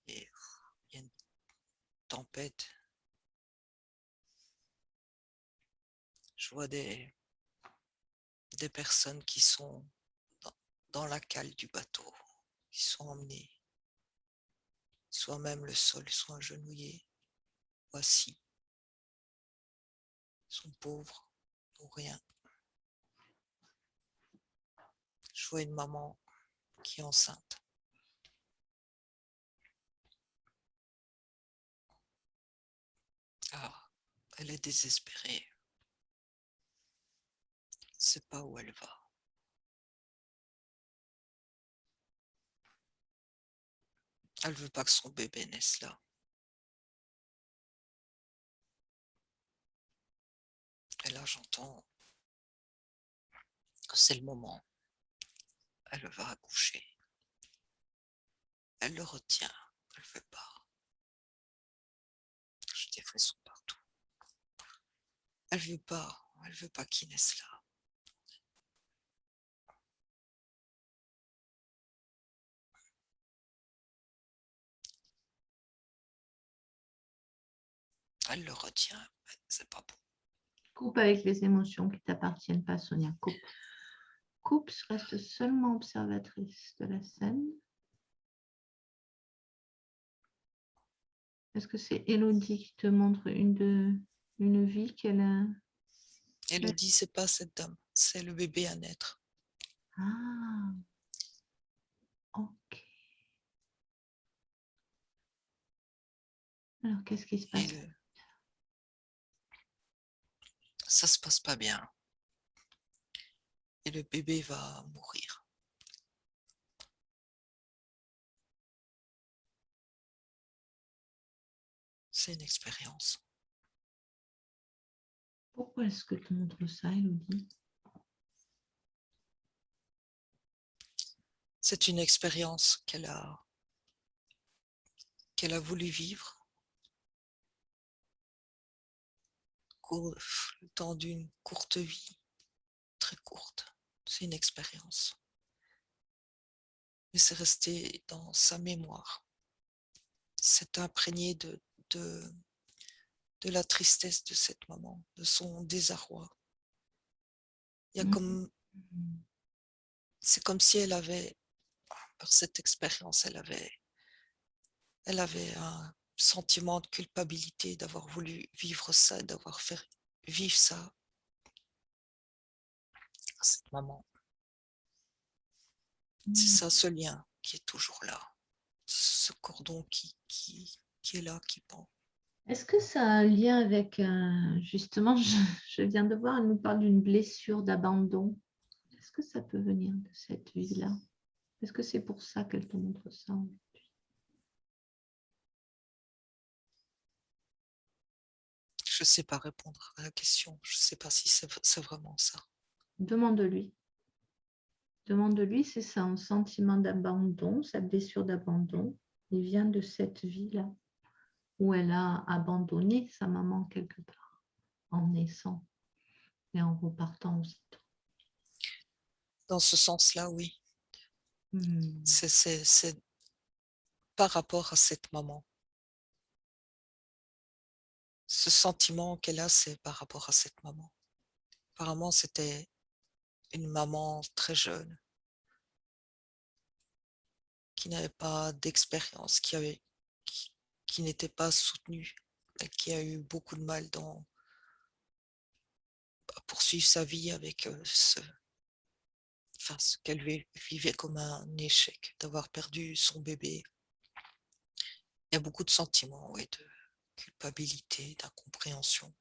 et il y a une tempête. Je vois des personnes qui sont dans la cale du bateau, qui sont emmenées, soit même le sol, soit agenouillés, ou assis. Ils sont pauvres ou rien. Je vois une maman qui est enceinte. Ah, elle est désespérée. Elle ne sait pas où elle va. Elle veut pas que son bébé naisse là. Et là, j'entends que c'est le moment. Elle va accoucher. Elle le retient. Elle ne veut pas. J'ai des frissons partout. Elle veut pas. Elle veut pas qu'il naisse là. Elle le retient. Mais c'est pas bon. Coupe avec les émotions qui ne t'appartiennent pas, Sonia. Coupe. Coupe, reste seulement observatrice de la scène. Est-ce que c'est Elodie qui te montre une vie qu'elle a? Elodie, c'est pas cette dame. C'est le bébé à naître. Ah, ok. Alors, qu'est-ce qui se Et passe? ça se passe pas bien. Et le bébé va mourir. C'est une expérience. Pourquoi est-ce que tu montres ça, Élodie? C'est une expérience qu'elle a voulu vivre le temps d'une courte vie, très courte. C'est une expérience. Mais c'est resté dans sa mémoire. C'est imprégné de la tristesse de cette maman, de son désarroi. Il y a comme, c'est comme si elle avait, par cette expérience, elle avait un sentiment de culpabilité d'avoir voulu vivre ça, d'avoir fait vivre ça à cette maman. C'est ça, ce lien qui est toujours là, ce cordon qui est là, qui pend. Est-ce que ça a un lien avec, justement, je viens de voir, elle nous parle d'une blessure d'abandon. Est-ce que ça peut venir de cette vie-là? Est-ce que c'est pour ça qu'elle te montre ça aujourd'hui? Je ne sais pas répondre à la question. Je ne sais pas si c'est vraiment ça. Demande-lui. Demande-lui si c'est un sentiment d'abandon, sa blessure d'abandon, il vient de cette vie-là, où elle a abandonné sa maman quelque part, en naissant et en repartant aussitôt. Dans ce sens-là, oui. Hmm. C'est par rapport à cette maman. Ce sentiment qu'elle a, c'est par rapport à cette maman. Apparemment, c'était une maman très jeune, qui n'avait pas d'expérience, qui n'était pas soutenue, et qui a eu beaucoup de mal à poursuivre sa vie avec ce qu'elle vivait comme un échec, d'avoir perdu son bébé. Il y a beaucoup de sentiments, oui, de culpabilité, d'incompréhension.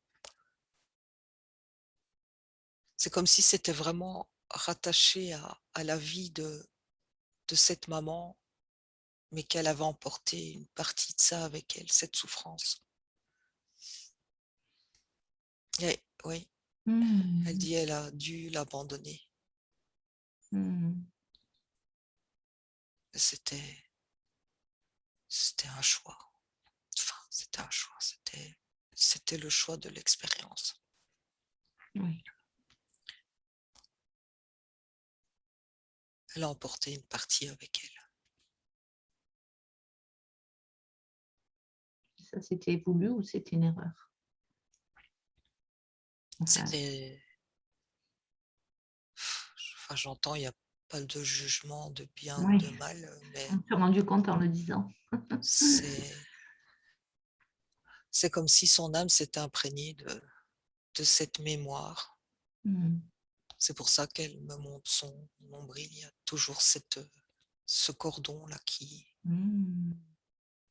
C'est comme si c'était vraiment rattaché à la vie de cette maman, mais qu'elle avait emporté une partie de ça avec elle, cette souffrance. Et, oui, elle dit elle a dû l'abandonner. C'était un choix. Enfin, c'était un choix. C'était le choix de l'expérience. Oui. Elle a emporté une partie avec elle. Ça, c'était voulu ou c'était une erreur? Enfin, j'entends, il n'y a pas de jugement de bien ou oui, de mal, mais on s'est rendu compte en le disant. c'est comme si son âme s'était imprégnée de cette mémoire. C'est pour ça qu'elle me montre son nombril. Il y a toujours ce cordon-là qui...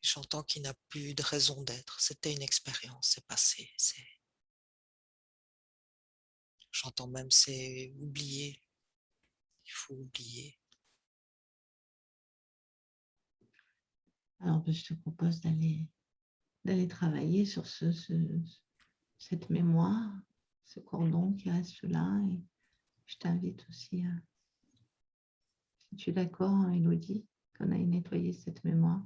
J'entends qu'il n'a plus de raison d'être. C'était une expérience, c'est passé. J'entends même c'est oublié. Il faut oublier. Alors, je te propose d'aller travailler sur cette mémoire, ce cordon qui reste là. Et je t'invite aussi, si tu es d'accord, Élodie, qu'on aille nettoyer cette mémoire.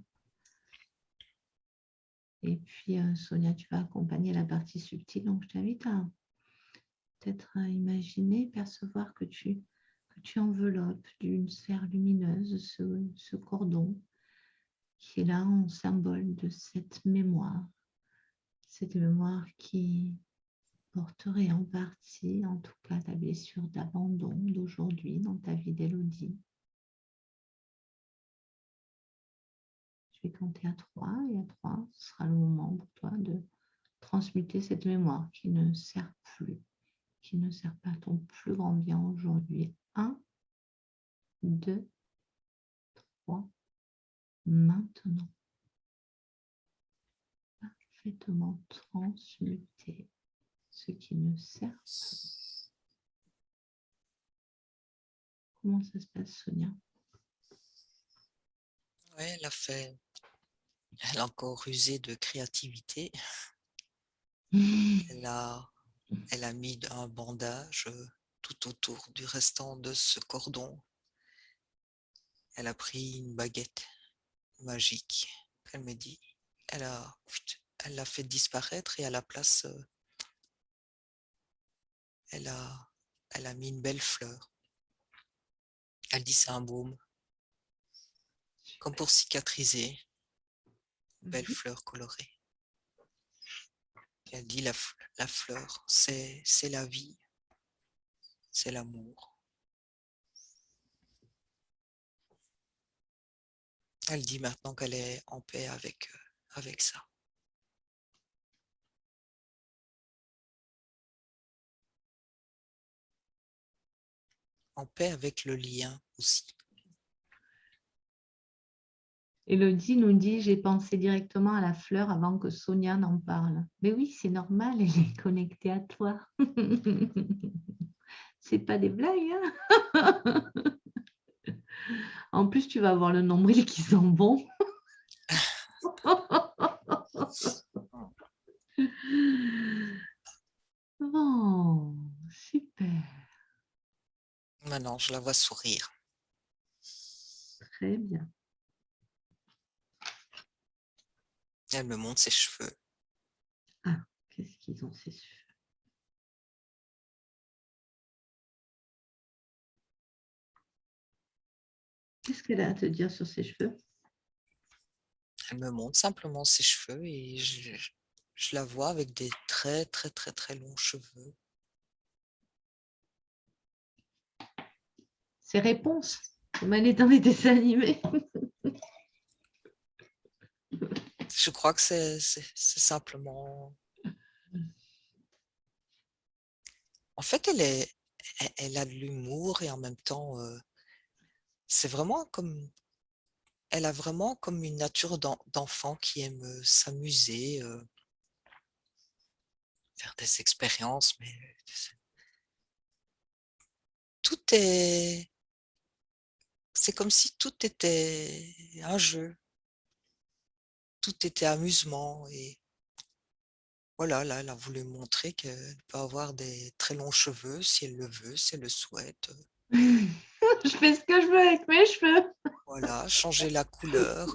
Et puis, Sonia, tu vas accompagner la partie subtile. Donc, je t'invite à peut-être imaginer, percevoir que tu enveloppes d'une sphère lumineuse ce cordon qui est là en symbole de cette mémoire qui porterait en partie, en tout cas, ta blessure d'abandon d'aujourd'hui dans ta vie d'Élodie. Je vais compter à 3 et à 3, ce sera le moment pour toi de transmuter cette mémoire qui ne sert plus, qui ne sert pas à ton plus grand bien aujourd'hui. 1, 2, 3, maintenant. Parfaitement transmuter ce qui ne sert plus. Comment ça se passe, Sonia? Oui, elle a fait Elle a encore usé de créativité. Elle a mis un bandage tout autour du restant de ce cordon. Elle a pris une baguette magique, elle me dit. Elle l'a fait disparaître et à la place, elle a mis une belle fleur. Elle dit c'est un baume, comme pour cicatriser, une belle fleur colorée. Elle dit la fleur, c'est la vie, c'est l'amour. Elle dit maintenant qu'elle est en paix avec ça. En paix avec le lien aussi. Élodie nous dit, j'ai pensé directement à la fleur avant que Sonia n'en parle. Mais oui, c'est normal, elle est connectée à toi. C'est pas des blagues, hein. En plus, tu vas avoir le nombril qui sent bon. Oh, super. Maintenant, je la vois sourire. Très bien. Elle me montre ses cheveux. Ah, qu'est-ce qu'ils ont ces cheveux? Qu'est-ce qu'elle a à te dire sur ses cheveux? Elle me montre simplement ses cheveux et je la vois avec des très, très, très, très longs cheveux. Ses réponses, comme elle est dans les dessins animés. Je crois que c'est simplement... En fait, elle a de l'humour et en même temps, c'est vraiment comme... Elle a vraiment comme une nature d'enfant qui aime s'amuser, faire des expériences, mais tout est... C'est comme si tout était un jeu, tout était amusement et voilà, là, elle a voulu montrer qu'elle peut avoir des très longs cheveux si elle le veut, si elle le souhaite. Je fais ce que je veux avec mes cheveux. Voilà, changer la couleur.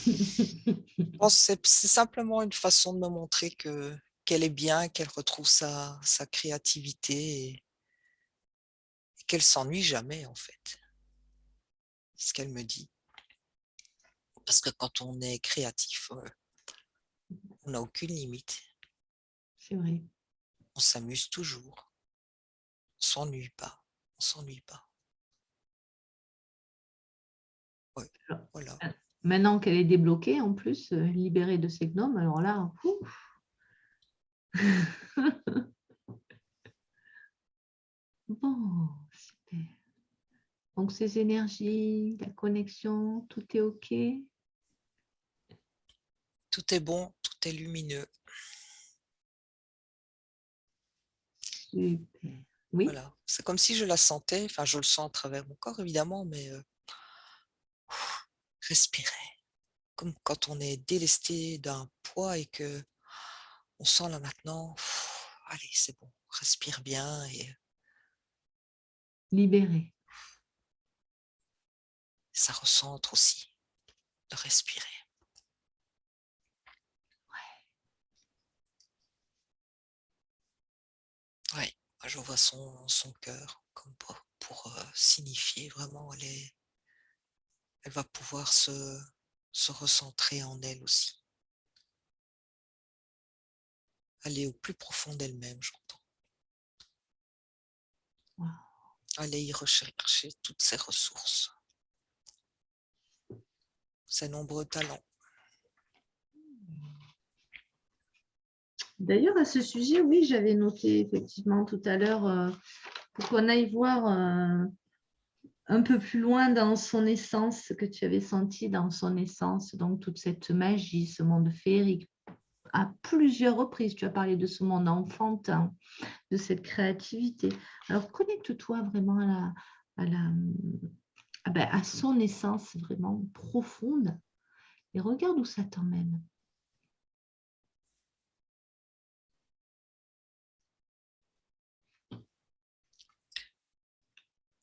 Je pense que c'est simplement une façon de me montrer qu'elle est bien, qu'elle retrouve sa créativité et qu'elle s'ennuie jamais en fait. C'est ce qu'elle me dit. Parce que quand on est créatif, on n'a aucune limite. C'est vrai. On s'amuse toujours. On s'ennuie pas. On s'ennuie pas. Ouais, voilà. Maintenant qu'elle est débloquée, en plus, libérée de ses gnomes, alors là, bon, super. Donc, ces énergies, la connexion, tout est OK? Tout est bon, tout est lumineux. Super. Oui, Voilà. C'est comme si je la sentais, enfin je le sens à travers mon corps évidemment, mais respirer. Comme quand on est délesté d'un poids et que on sent là maintenant, allez c'est bon, respire bien et libérée. ça recentre aussi de respirer. Ouais, moi, je vois son cœur comme pour signifier vraiment, elle va pouvoir se recentrer en elle aussi. Aller au plus profond d'elle-même, j'entends. Wow. Aller y rechercher toutes ses ressources, ses nombreux talents. D'ailleurs, à ce sujet, oui, j'avais noté effectivement tout à l'heure pour qu'on aille voir un peu plus loin dans son essence, ce que tu avais senti dans son essence, donc toute cette magie, ce monde féerique. À plusieurs reprises, tu as parlé de ce monde enfantin, de cette créativité. Alors, connecte-toi vraiment à son essence vraiment profonde et regarde où ça t'emmène.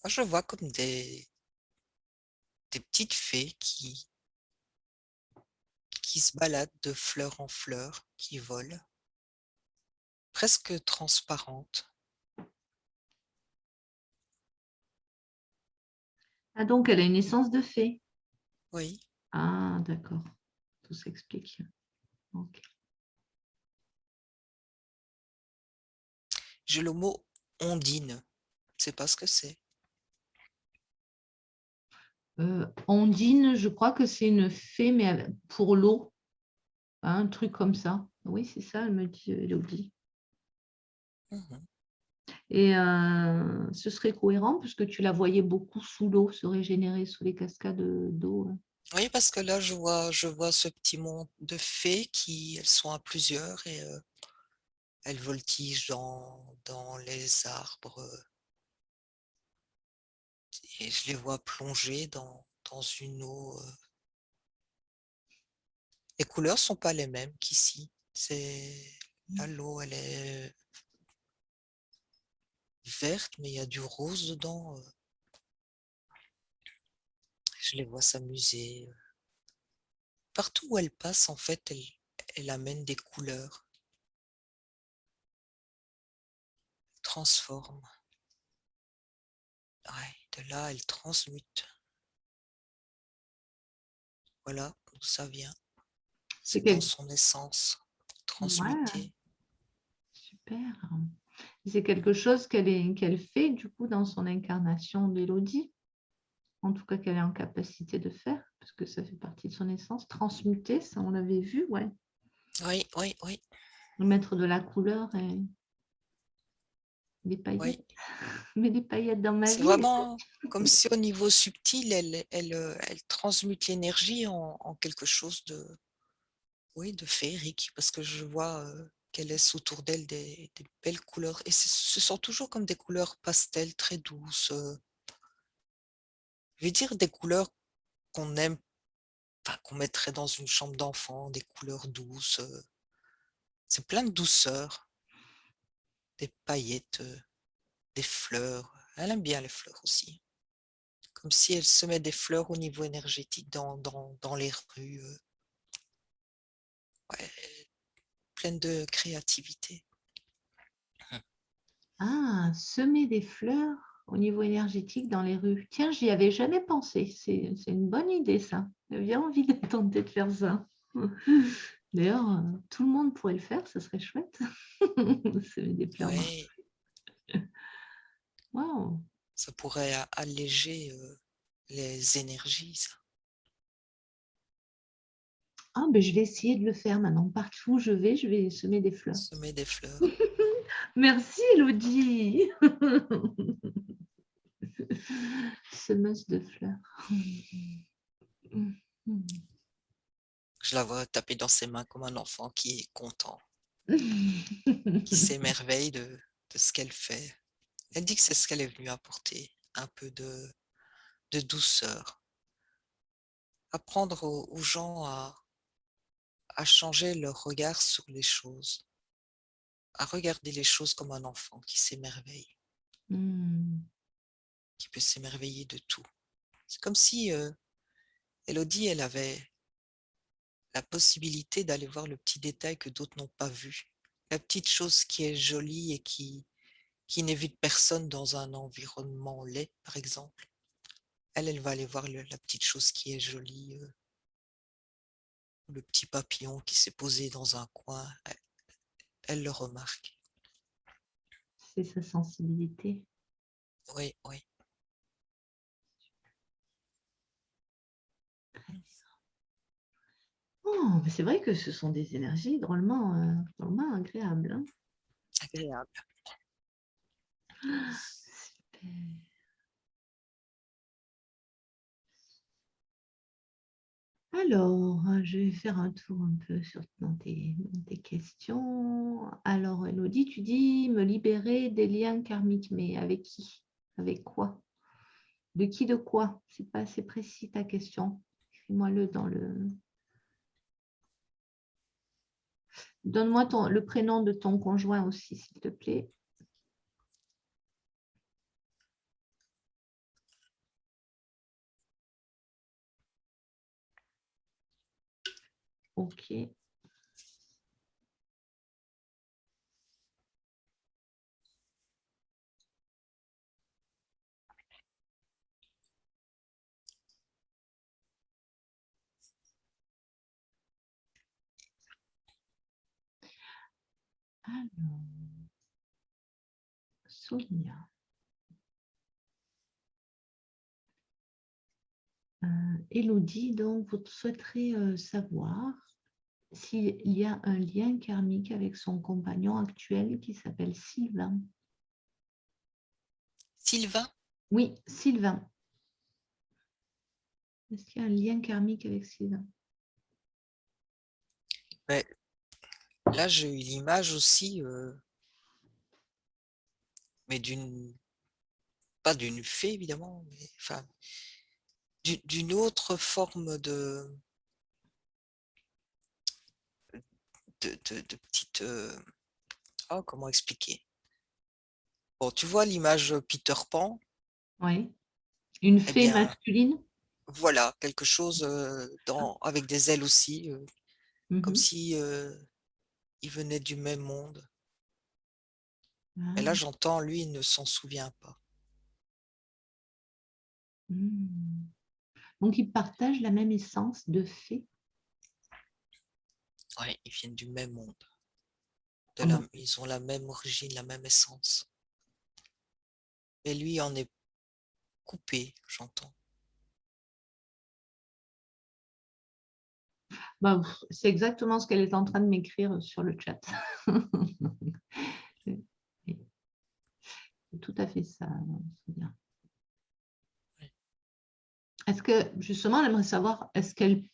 Moi, je vois comme des petites fées qui se baladent de fleur en fleur, qui volent, presque transparentes. Ah, donc, elle a une essence de fée. Oui, Ah, d'accord. Tout s'explique. Ok. j'ai le mot ondine. Je ne sais pas ce que c'est. Ondine, je crois que c'est une fée, mais pour l'eau. Hein, un truc comme ça. Oui, c'est ça, elle me dit, Elodie. Mhm. Et ce serait cohérent puisque tu la voyais beaucoup sous l'eau, se régénérer sous les cascades d'eau. Oui, parce que là, je vois ce petit monde de fées elles sont à plusieurs et elles voltigent dans les arbres et je les vois plonger dans une eau. Les couleurs sont pas les mêmes qu'ici. Là, l'eau, elle est verte, mais il y a du rose dedans. Je les vois s'amuser. Partout où elles passent, en fait, elles amènent des couleurs, transforment. Ouais, de là, elles transmutent. Voilà d'où ça vient. C'est C'est dans quel- son essence, Ouais, transmuter. super. C'est quelque chose qu'elle fait du coup dans son incarnation d'Élodie. En tout cas, qu'elle est en capacité de faire, parce que ça fait partie de son essence. Transmuter, ça on l'avait vu, ouais. Oui, oui, oui, Mettre de la couleur et des oui. paillettes. Mets des paillettes dans ma C'est vie. vraiment comme si au niveau subtil, elle transmute l'énergie en quelque chose oui, de féerique, parce que je vois qu'elle laisse autour d'elle des belles couleurs. Et ce sont toujours comme des couleurs pastel très douces. Je vais dire des couleurs qu'on aime, enfin, qu'on mettrait dans une chambre d'enfant, des couleurs douces. C'est plein de douceur, des paillettes, des fleurs. Elle aime bien les fleurs aussi. Comme si elle se met des fleurs au niveau énergétique dans les rues. Ouais, pleine de créativité. Ah, semer des fleurs au niveau énergétique dans les rues. Tiens, j'y avais jamais pensé. C'est une bonne idée, ça. J'ai bien envie de tenter de faire ça. D'ailleurs, tout le monde pourrait le faire, ce serait chouette. Semer des fleurs. Ouais, Waouh. ça pourrait alléger les énergies, ça. Ah, ben, je vais essayer de le faire maintenant. Partout où je vais semer des fleurs. Semer des fleurs. Merci, Elodie. Semeuse de fleurs. Je la vois taper dans ses mains comme un enfant qui est content, qui s'émerveille de ce qu'elle fait. Elle dit que c'est ce qu'elle est venue apporter, un peu de douceur. Apprendre aux gens à changer leur regard sur les choses, à regarder les choses comme un enfant qui s'émerveille, Hmm. qui peut s'émerveiller de tout. C'est comme si Elodie, elle avait la possibilité d'aller voir le petit détail que d'autres n'ont pas vu. La petite chose qui est jolie et qui n'évite personne dans un environnement laid, par exemple. Elle va aller voir la petite chose qui est jolie, le petit papillon qui s'est posé dans un coin. Elle le remarque. C'est sa sensibilité. Oui, oui. Oh, mais c'est vrai que ce sont des énergies drôlement agréables. Hein. Agréable. Super. Alors, je vais faire un tour un peu dans tes questions. Alors, Elodie, tu dis me libérer des liens karmiques, mais avec qui? Avec quoi? De qui, de quoi? C'est pas assez précis ta question. Écris-moi-le dans le... Donne-moi le prénom de ton conjoint aussi, s'il te plaît. OK. Alors, Sonia. Élodie, donc, vous souhaiterez savoir s'il y a un lien karmique avec son compagnon actuel qui s'appelle Sylvain. Sylvain? Oui, Sylvain. Est-ce qu'il y a un lien karmique avec Sylvain? Mais là, j'ai eu l'image aussi, mais pas d'une fée, évidemment, mais enfin, d'une autre forme de petite... oh, comment expliquer? Bon, tu vois l'image Peter Pan, Oui. Une eh fée bien, masculine? voilà, quelque chose avec des ailes aussi, comme Mhm. si il venait du même monde. Mais là, Ah. j'entends, lui, il ne s'en souvient pas. Hmm. Donc, ils partagent la même essence de fée. Ouais, ils viennent du même monde. Ah bon. Ils ont la même origine, la même essence. Mais lui en est coupé, j'entends. Bah, c'est exactement ce qu'elle est en train de m'écrire sur le chat. C'est tout à fait ça, Sonia. Est-ce que, justement, elle aimerait savoir, est-ce qu'elle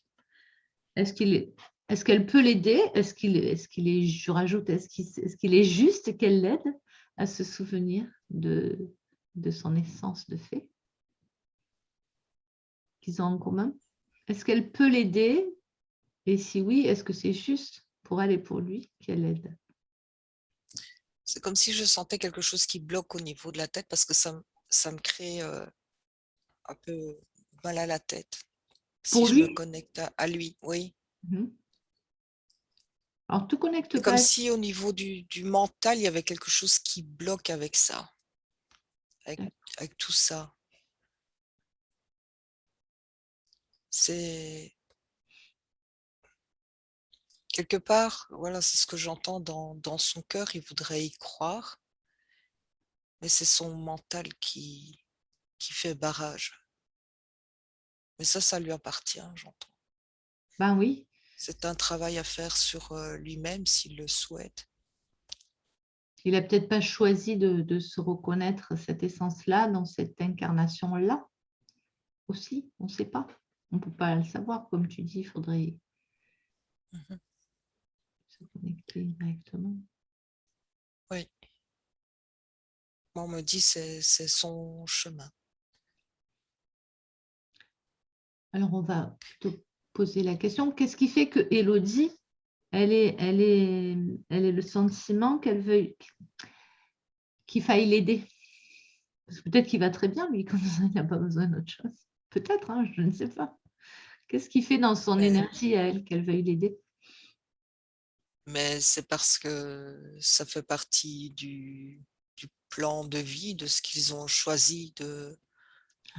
peut l'aider? Je rajoute, est-ce qu'il est juste qu'elle l'aide à se souvenir de son essence de fée qu'ils ont en commun? Est-ce qu'elle peut l'aider? Et si oui, est-ce que c'est juste pour elle et pour lui qu'elle l'aide? C'est comme si je sentais quelque chose qui bloque au niveau de la tête parce que ça me crée un peu mal à la tête. Si Pour je me lui? connecte à lui, oui. Mhm. Alors, te connecte C'est comme pas. si au niveau du mental, il y avait quelque chose qui bloque avec ça, avec tout ça. C'est quelque part, voilà, c'est ce que j'entends dans son cœur, il voudrait y croire, mais c'est son mental qui fait barrage. Mais ça lui appartient, j'entends. Ben oui, C'est un travail à faire sur lui-même s'il le souhaite. il n'a peut-être pas choisi de se reconnaître cette essence-là dans cette incarnation-là aussi, on ne sait pas. On ne peut pas le savoir, comme tu dis, il faudrait Mhm. se connecter directement. Oui. Moi, on me dit c'est son chemin. Alors, on va plutôt poser la question, qu'est-ce qui fait que Élodie, elle est le sentiment qu'elle veut qu'il faille l'aider? Parce que peut-être qu'il va très bien, lui, comme ça, il n'a pas besoin d'autre chose. Peut-être, hein, je ne sais pas. Qu'est-ce qui fait dans son énergie à elle qu'elle veuille l'aider? Mais c'est parce que ça fait partie du plan de vie, de ce qu'ils ont choisi de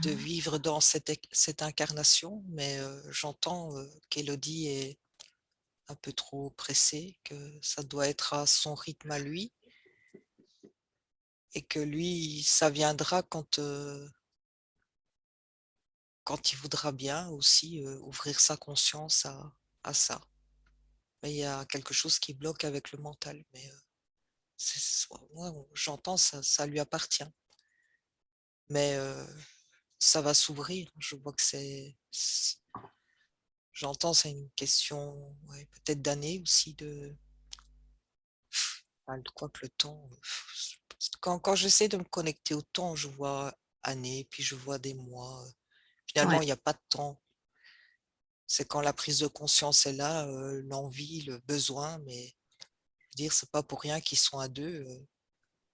vivre dans cette incarnation. Mais j'entends qu'Élodie est un peu trop pressée, que ça doit être à son rythme à lui et que lui, ça viendra quand il voudra bien aussi ouvrir sa conscience à ça. Mais il y a quelque chose qui bloque avec le mental. Mais moi, j'entends, ça lui appartient. Mais ça va s'ouvrir. Je vois que j'entends, c'est une question ouais, peut-être d'années aussi quoi que le temps. Quand j'essaie de me connecter au temps, je vois années, puis je vois des mois. Ouais. Finalement, il n'y a pas de temps. C'est quand la prise de conscience est là, l'envie, le besoin, mais veux dire, c'est pas pour rien qu'ils sont à deux,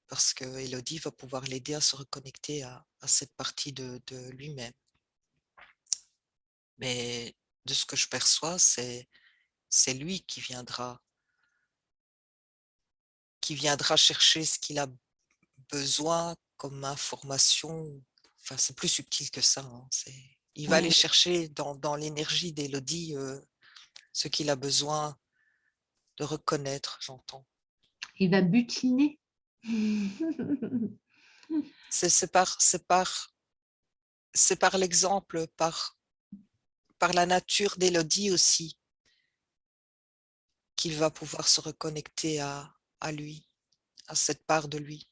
parce que Élodie va pouvoir l'aider à se reconnecter à cette partie de lui-même. Mais de ce que je perçois, c'est lui qui viendra chercher ce qu'il a besoin comme information. Enfin, c'est plus subtil que ça, hein. Il va aller Ouais, chercher dans l'énergie d'Élodie ce qu'il a besoin de reconnaître, j'entends. il va butiner. C'est par l'exemple, par la nature d'Élodie aussi, qu'il va pouvoir se reconnecter à lui, à cette part de lui.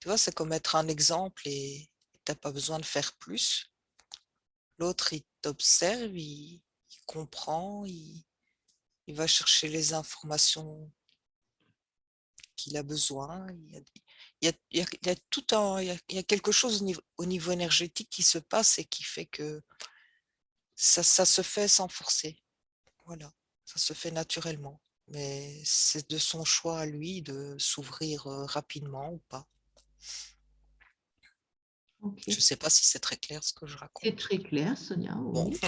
Tu vois, c'est comme être un exemple et tu n'as pas besoin de faire plus. L'autre, il t'observe, il comprend, il va chercher les informations qu'il a besoin. Il y a tout il y a quelque chose au niveau énergétique qui se passe et qui fait que ça se fait sans forcer. Voilà, ça se fait naturellement. Mais c'est de son choix à lui de s'ouvrir rapidement ou pas. Ok. Je ne sais pas si c'est très clair ce que je C'est raconte. très clair, Sonia, Bon, oui.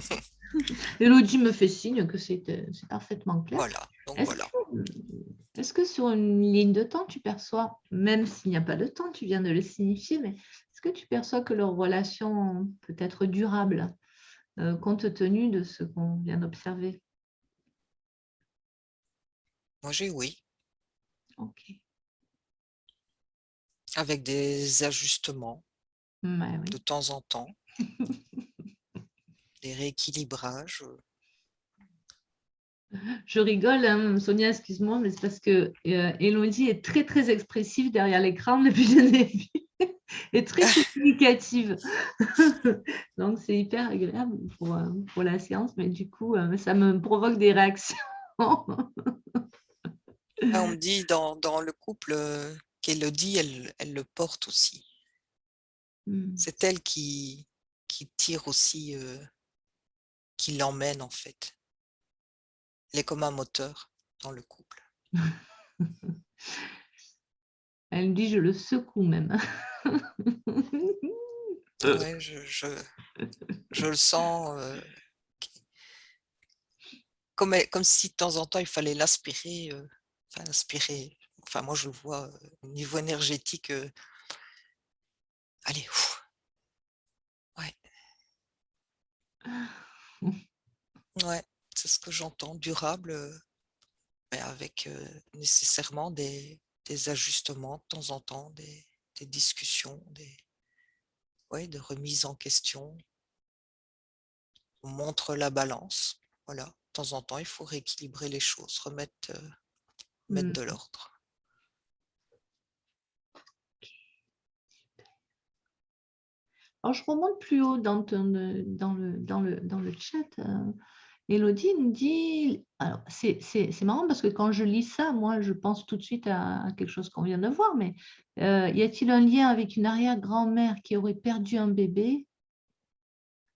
Elodie me fait signe que c'est parfaitement clair. voilà. Donc Est-ce voilà. que, est-ce que sur une ligne de temps, tu perçois, même s'il n'y a pas de temps, tu viens de le signifier, mais est-ce que tu perçois que leur relation peut être durable, compte tenu de ce qu'on vient d'observer? Moi, j'ai oui, Ok. avec des ajustements Ouais, de temps en temps, des rééquilibrages. Je rigole, hein, Sonia, excuse-moi, mais c'est parce que Elodie est très, très expressive derrière l'écran depuis que je l'ai vue et très communicative. Donc, c'est hyper agréable pour la séance, mais du coup, ça me provoque des réactions. Là, on me dit dans le couple qu'Élodie, elle le porte aussi. C'est elle qui tire aussi, qui l'emmène en fait. Elle est comme un moteur dans le couple. Elle me dit, je le secoue même. Ouais, je le sens comme si de temps en temps il fallait l'aspirer. Enfin, l'aspirer. Enfin, moi je le vois au niveau énergétique. Allez, ouf, ouais, ouais, c'est ce que j'entends. Durable, mais avec nécessairement des ajustements de temps en temps, des discussions, ouais, de remises en question. On montre la balance. Voilà, de temps en temps, il faut rééquilibrer les choses, remettre de l'ordre. Alors, je remonte plus haut dans le chat. Elodie nous dit, alors c'est marrant parce que quand je lis ça, moi, je pense tout de suite à quelque chose qu'on vient de voir, mais y a-t-il un lien avec une arrière-grand-mère qui aurait perdu un bébé?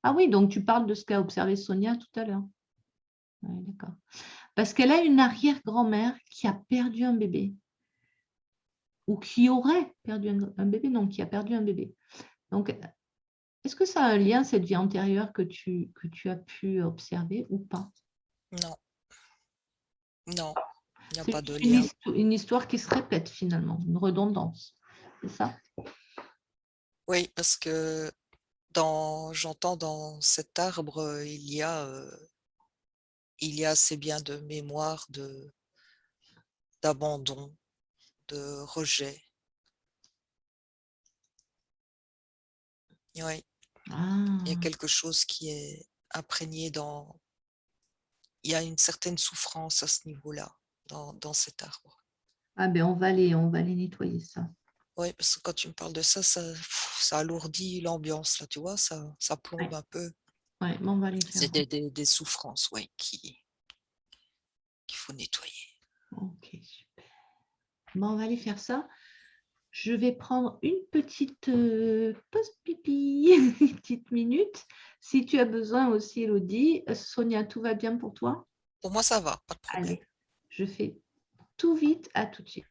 Ah oui, donc tu parles de ce qu'a observé Sonia tout à l'heure. Ouais, d'accord. Parce qu'elle a une arrière-grand-mère qui a perdu un bébé. Ou qui aurait perdu un bébé, non, qui a perdu un bébé. Donc, est-ce que ça a un lien, cette vie antérieure que tu as pu observer ou pas? Non, non, il n'y a C'est pas de une lien. une histoire qui se répète finalement, une redondance. C'est ça? Oui, parce que j'entends dans cet arbre, il y a assez bien de mémoire d'abandon, de rejet. Oui, il y a Ah, quelque chose qui est imprégné il y a une certaine souffrance à ce niveau-là, dans cet arbre. ah ben on va aller nettoyer ça. Oui, parce que quand tu me parles de ça, ça alourdit l'ambiance, là, tu vois, ça plombe Ouais, un peu. ouais, bon, on va aller faire. C'est des souffrances, oui, qu'il faut nettoyer. Ok, super. Bon, on va aller faire ça. Je vais prendre une petite pause pipi, une petite minute. Si tu as besoin aussi, Elodie. Sonia, tout va bien pour toi? Pour moi, ça va, pas de Allez, problème. Je fais tout vite, à tout de suite.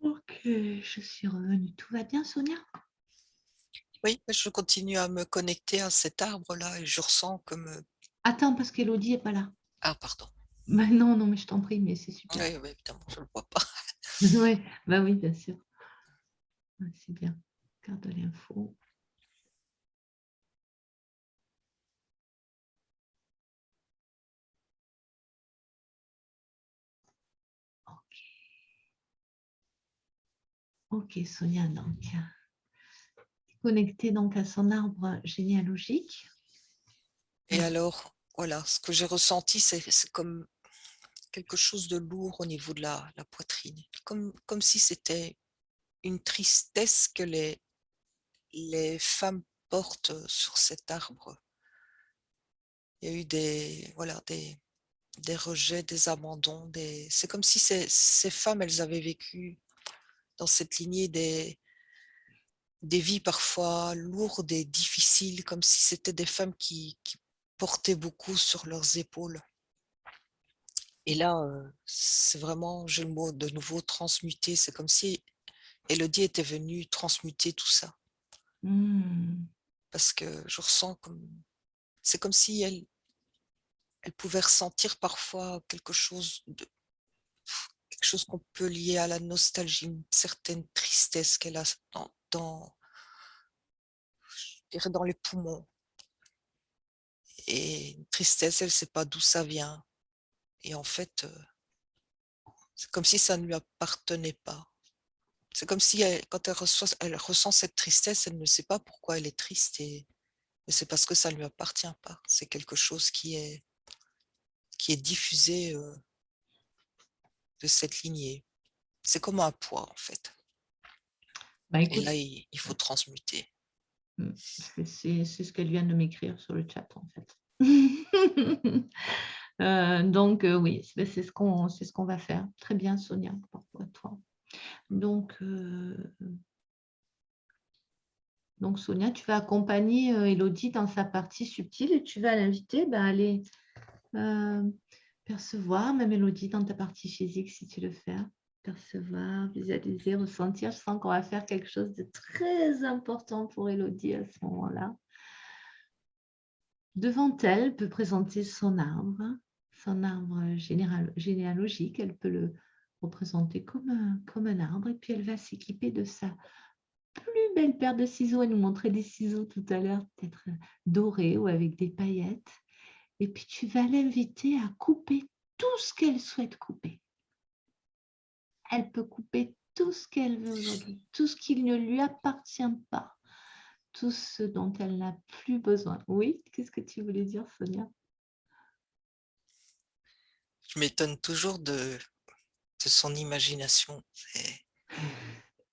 Ok, je suis revenue. Tout va bien, Sonia? Oui, je continue à me connecter à cet arbre-là et je ressens comme... Attends, parce qu'Élodie n'est pas là. Ah, pardon. Bah non, non, mais je t'en prie, mais c'est super. Oui, oui, évidemment, je ne le vois pas. Ouais, bah oui, bien sûr. Ouais, c'est bien. Garde l'info. Ok. Ok, Sonia, donc, connectée donc à son arbre généalogique. Et alors, voilà, ce que j'ai ressenti, c'est comme quelque chose de lourd au niveau de la poitrine. Comme si c'était une tristesse que les femmes portent sur cet arbre. Il y a eu voilà, des rejets, des abandons. C'est comme si ces femmes, elles avaient vécu dans cette lignée des vies parfois lourdes et difficiles, comme si c'était des femmes qui portaient beaucoup sur leurs épaules. Et là, c'est vraiment, j'ai le mot de nouveau, transmuter. C'est comme si Élodie était venue transmuter tout ça. Parce que je ressens comme... C'est comme si elle pouvait ressentir parfois quelque chose qu'on peut lier à la nostalgie, une certaine tristesse qu'elle a je dirais dans les poumons. Et une tristesse, elle ne sait pas d'où ça vient. Et en fait, c'est comme si ça ne lui appartenait pas. C'est comme si quand elle ressent cette tristesse, elle ne sait pas pourquoi elle est triste, mais c'est parce que ça ne lui appartient pas. C'est quelque chose qui est diffusé de cette lignée. C'est comme un poids, en fait. Bah, Et écoute, là, il faut transmuter. c'est ce qu'elle vient de m'écrire sur le chat, en fait. Donc, oui, c'est ce qu'on va faire. Très bien, Sonia, pour toi. Donc, Sonia, tu vas accompagner Élodie dans sa partie subtile et tu vas l'inviter à aller percevoir, même Élodie, dans ta partie physique, si tu le fais. Percevoir, visualiser, ressentir. Je sens qu'on va faire quelque chose de très important pour Élodie à ce moment-là. Devant elle, elle peut présenter son arbre généalogique. Elle peut le représenter comme un arbre et puis elle va s'équiper de sa plus belle paire de ciseaux. Elle nous montrait des ciseaux tout à l'heure, peut-être dorés ou avec des paillettes. Et puis tu vas l'inviter à couper tout ce qu'elle souhaite couper. Elle peut couper tout ce qu'elle veut aujourd'hui, tout ce qui ne lui appartient pas, tout ce dont elle n'a plus besoin. Oui, qu'est-ce que tu voulais dire, Sonia? Je m'étonne toujours de son imagination.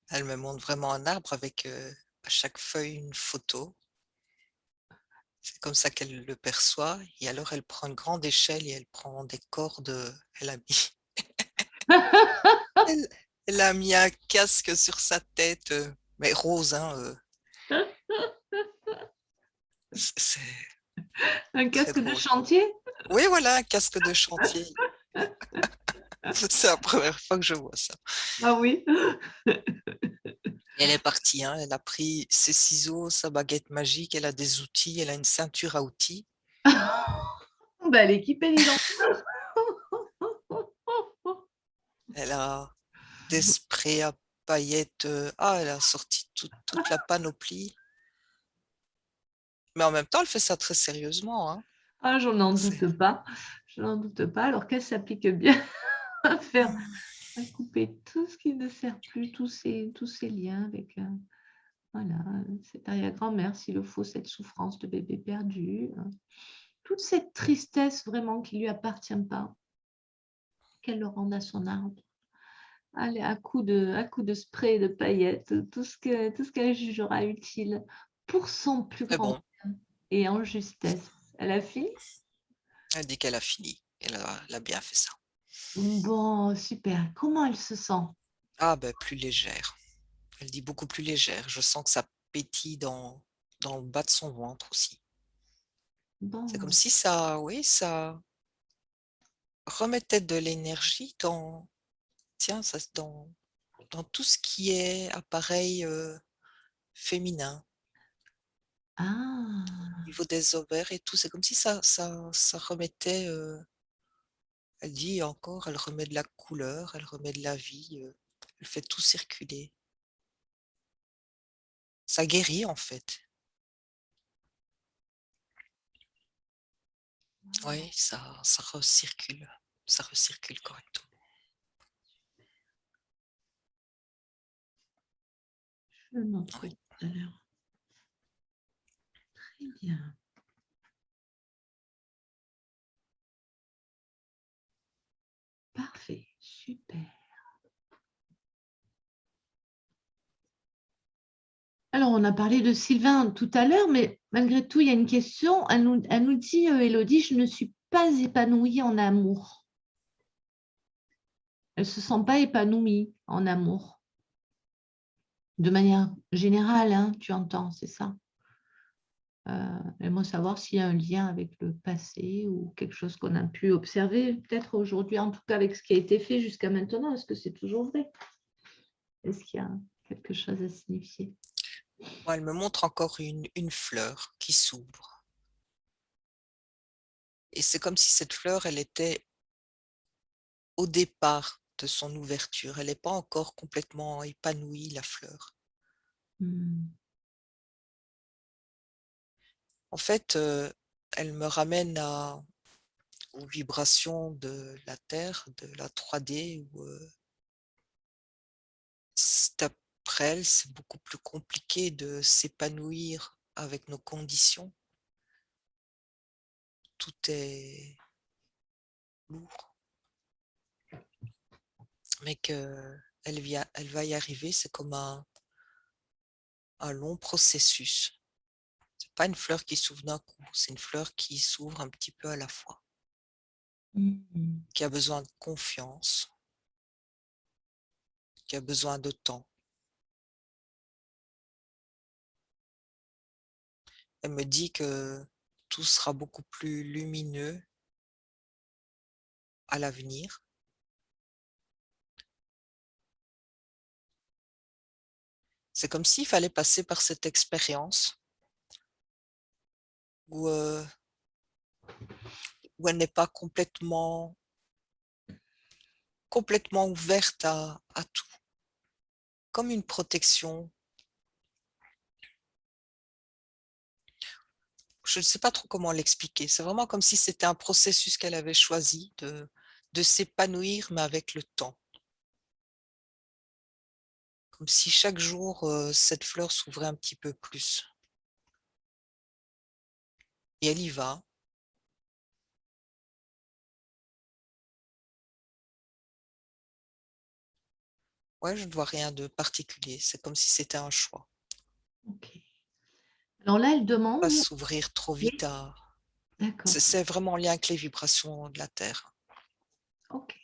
Elle me montre vraiment un arbre avec à chaque feuille une photo. C'est comme ça qu'elle le perçoit. Et alors, elle prend une grande échelle et elle prend des cordes. Elle a mis, elle, elle a mis un casque sur sa tête, mais rose. Hein, c'est Un très casque de drôle. chantier? Oui, voilà, un casque de chantier. C'est la première fois que je vois ça. Ah oui. Et elle est partie, hein. Elle a pris ses ciseaux, sa baguette magique, elle a des outils, elle a une ceinture à outils. Elle est équipée, dis donc. Elle a des sprays à paillettes. Elle a sorti toute la panoplie. Mais en même temps, elle fait ça très sérieusement, hein. Ah, je n'en C'est- doute pas. Je n'en doute pas. Alors qu'elle s'applique bien à faire, à couper tout ce qui ne sert plus, tous ces liens avec voilà, cette arrière-grand-mère, s'il le faut, cette souffrance de bébé perdu, toute cette tristesse vraiment qui ne lui appartient pas, qu'elle le rende à son arbre. Allez, à coup de spray, de paillettes, tout ce qu'elle jugera utile pour son plus Mais grand bon, bien et en justesse. Elle a fini? elle dit qu'elle a fini. Elle a bien fait ça. Bon, super. Comment elle se sent? Ah ben, plus légère. Elle dit beaucoup plus légère. Je sens que ça pétille dans le bas de son ventre aussi. C'est comme Bon. si ça, oui, ça remettait de l'énergie tiens, dans tout ce qui est appareil féminin, Ah, au niveau des ovaires et tout. C'est comme si ça remettait, elle dit encore, elle remet de la couleur, elle remet de la vie, elle fait tout circuler. Ça guérit en fait. Oui, ça recircule correctement. je le noterai Oui. tout à l'heure. Très bien. Parfait. Super. Alors, on a parlé de Sylvain tout à l'heure, mais malgré tout, il y a une question. Elle nous dit, Élodie, je ne suis pas épanouie en amour. Elle ne se sent pas épanouie en amour. De manière générale, hein, tu entends, c'est ça. Aimerait savoir s'il y a un lien avec le passé ou quelque chose qu'on a pu observer, peut-être aujourd'hui, en tout cas avec ce qui a été fait jusqu'à maintenant. Est-ce que c'est toujours vrai? Est-ce qu'il y a quelque chose à signifier? Moi, elle me montre encore une fleur qui s'ouvre. Et c'est comme si cette fleur, elle était au départ de son ouverture. Elle n'est pas encore complètement épanouie, la fleur. Hmm. En fait, elle me ramène aux vibrations de la Terre, de la 3D, où d'après elle, c'est beaucoup plus compliqué de s'épanouir avec nos conditions. Tout est lourd, mais elle va y arriver. C'est comme un long processus. C'est pas une fleur qui s'ouvre d'un coup, c'est une fleur qui s'ouvre un petit peu à la fois, Hmm. qui a besoin de confiance, qui a besoin de temps. Elle me dit que tout sera beaucoup plus lumineux à l'avenir. C'est comme s'il fallait passer par cette expérience où, où elle n'est pas complètement ouverte à tout, comme une protection. Je ne sais pas trop comment l'expliquer. C'est vraiment comme si c'était un processus qu'elle avait choisi de s'épanouir, mais avec le temps. Comme si chaque jour, cette fleur s'ouvrait un petit peu plus. Et elle y va. Ouais, je ne vois rien de particulier. C'est comme si c'était un choix. Ok. Alors là, elle demande. Pas s'ouvrir trop Oui, vite à. d'accord. C'est vraiment en lien avec les vibrations de la Terre. Ok,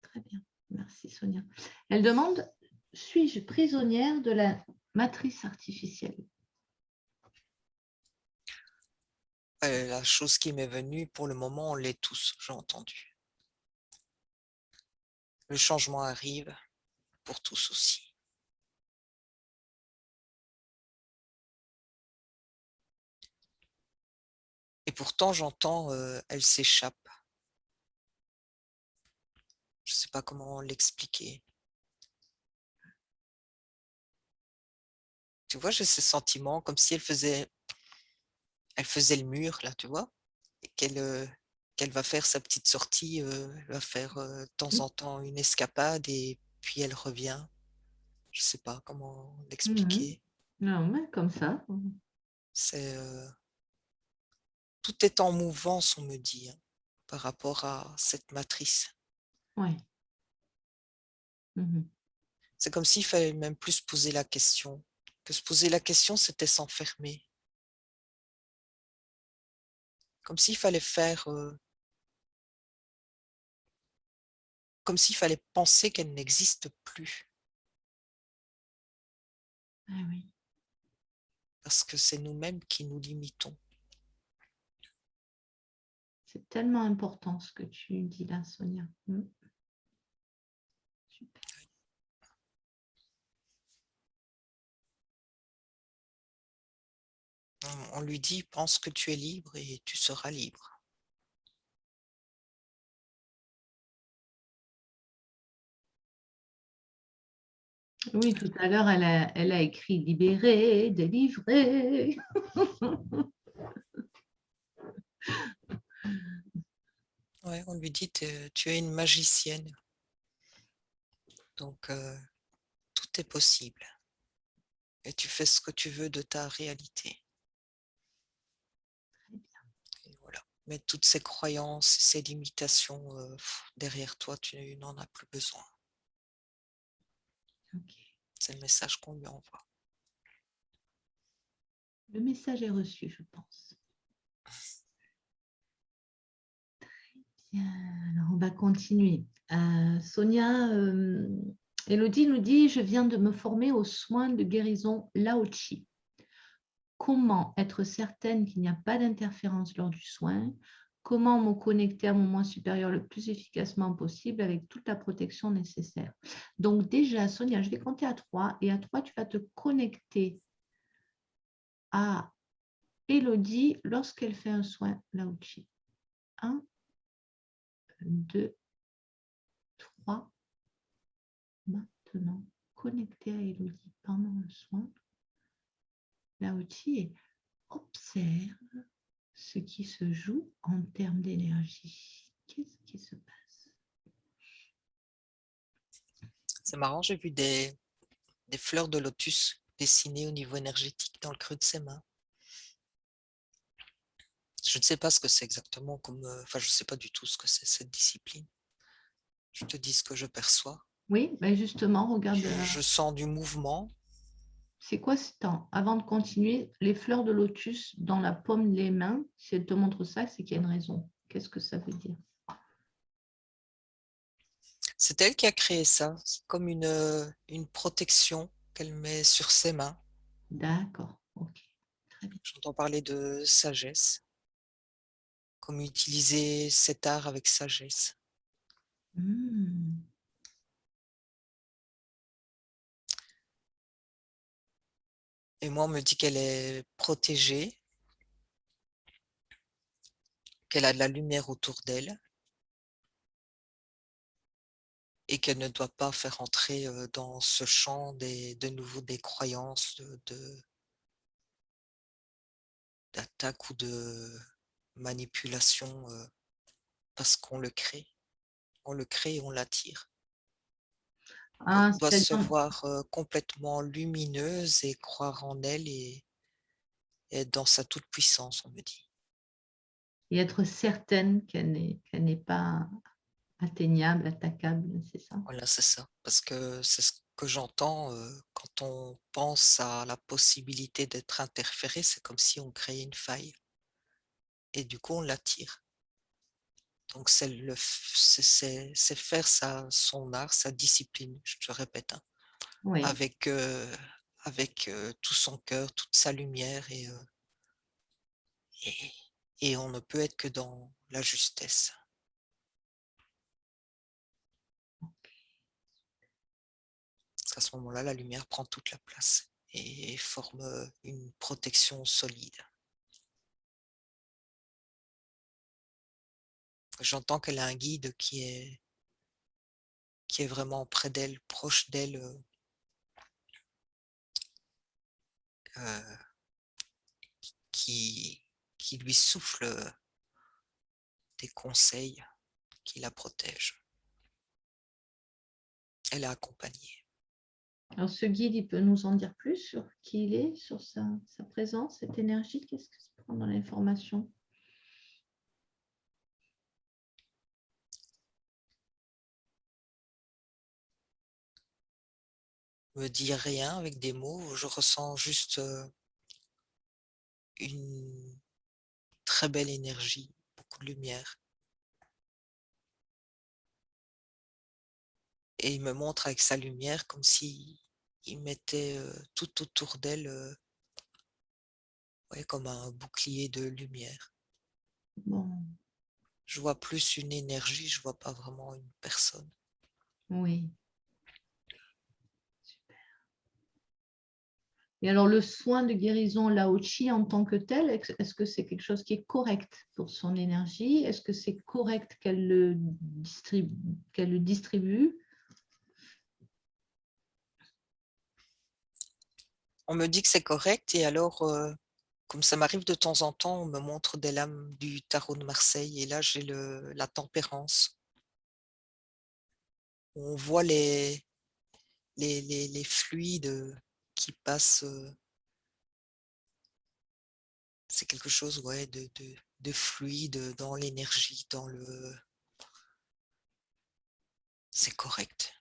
très bien. Merci Sonia. Elle demande, suis-je prisonnière de la matrice artificielle? La chose qui m'est venue, pour le moment, on l'est tous, j'ai entendu. Le changement arrive pour tous aussi. Et pourtant, j'entends, elle s'échappe. Je ne sais pas comment l'expliquer. Tu vois, j'ai ce sentiment comme si elle faisait elle faisait le mur, là, tu vois, et qu'elle va faire sa petite sortie, elle va faire de temps en temps une escapade et puis elle revient. Je sais pas comment Mhm. l'expliquer. Non, mais comme ça. C'est tout est en mouvance, on me dit, hein, par rapport à cette matrice. Ouais. Mhm. C'est comme s'il fallait même plus se poser la question. Que se poser la question, c'était s'enfermer. Comme s'il fallait faire, comme s'il fallait penser qu'elle n'existe plus, Ah oui. parce que c'est nous-mêmes qui nous limitons. C'est tellement important ce que tu dis là, Sonia. Super. On lui dit, pense que tu es libre et tu seras libre. Oui, tout à l'heure, elle a écrit libéré, délivré. Ouais, on lui dit, tu es une magicienne. Donc, tout est possible. Et tu fais ce que tu veux de ta réalité. Et voilà. Mais toutes ces croyances, ces limitations, derrière toi, tu n'en as plus besoin. Okay. C'est le message qu'on lui envoie. Le message est reçu, je pense. Bien, alors on va continuer. Sonia, Elodie nous dit, je viens de me former aux soins de guérison Lao Chi. Comment être certaine qu'il n'y a pas d'interférence lors du soin? Comment me connecter à mon moi supérieur le plus efficacement possible avec toute la protection nécessaire? Donc déjà, Sonia, je vais compter à 3 et à 3, tu vas te connecter à Elodie lorsqu'elle fait un soin Lao Chi. 1, 2, 3. Maintenant, connecté à Elodie pendant le soin. Lao Chi et observe ce qui se joue en termes d'énergie. Qu'est-ce qui se passe? C'est marrant, j'ai vu des fleurs de lotus dessinées au niveau énergétique dans le creux de ses mains. Je ne sais pas ce que c'est exactement comme... Enfin, je ne sais pas du tout ce que c'est cette discipline. Je te dis ce que je perçois. Oui, ben justement, regarde, Je sens du mouvement. c'est quoi ce temps? Avant de continuer, les fleurs de lotus dans la paume des mains, si elle te montre ça, c'est qu'il y a une raison. Qu'est-ce que ça veut dire? C'est elle qui a créé ça. C'est comme une protection qu'elle met sur ses mains. D'accord, ok, très bien. J'entends parler de sagesse. Comme utiliser cet art avec sagesse. Hmm. Et moi, on me dit qu'elle est protégée, qu'elle a de la lumière autour d'elle et qu'elle ne doit pas faire entrer dans ce champ de nouveau des croyances d'attaque ou de manipulation parce qu'on le crée. On le crée et on l'attire. Elle Ah, doit se c'est-à-dire voir complètement lumineuse et croire en elle et être dans sa toute-puissance, on me dit. et être certaine qu'elle n'est pas atteignable, attaquable, c'est ça? Voilà, c'est ça. Parce que c'est ce que j'entends quand on pense à la possibilité d'être interféré, c'est comme si on créait une faille. Et du coup, on l'attire. Donc, c'est faire son art, sa discipline, je te répète, hein, Oui. avec, tout son cœur, toute sa lumière et, et on ne peut être que dans la justesse. Parce qu'à ce moment-là, la lumière prend toute la place et forme une protection solide. J'entends qu'elle a un guide qui est vraiment près d'elle, proche d'elle, qui, qui lui souffle des conseils, qui la protègent. Elle est accompagnée. Alors, ce guide, il peut nous en dire plus sur qui il est, sur sa présence, cette énergie. Qu'est-ce que ça prend dans l'information? Me dit rien avec des mots, je ressens juste une très belle énergie, beaucoup de lumière. Et il me montre avec sa lumière comme si il mettait tout autour d'elle, ouais, comme un bouclier de lumière. Bon, Je vois plus une énergie, je vois pas vraiment une personne. oui. Super. Et alors, le soin de guérison Lao Chi en tant que tel, est-ce que c'est quelque chose qui est correct pour son énergie? Est-ce que c'est correct qu'elle le distribue? On me dit que c'est correct et alors, comme ça m'arrive de temps en temps, on me montre des lames du tarot de Marseille et là j'ai la tempérance. On voit les fluides qui passent. C'est quelque chose, ouais, de fluide dans l'énergie, dans le. C'est correct.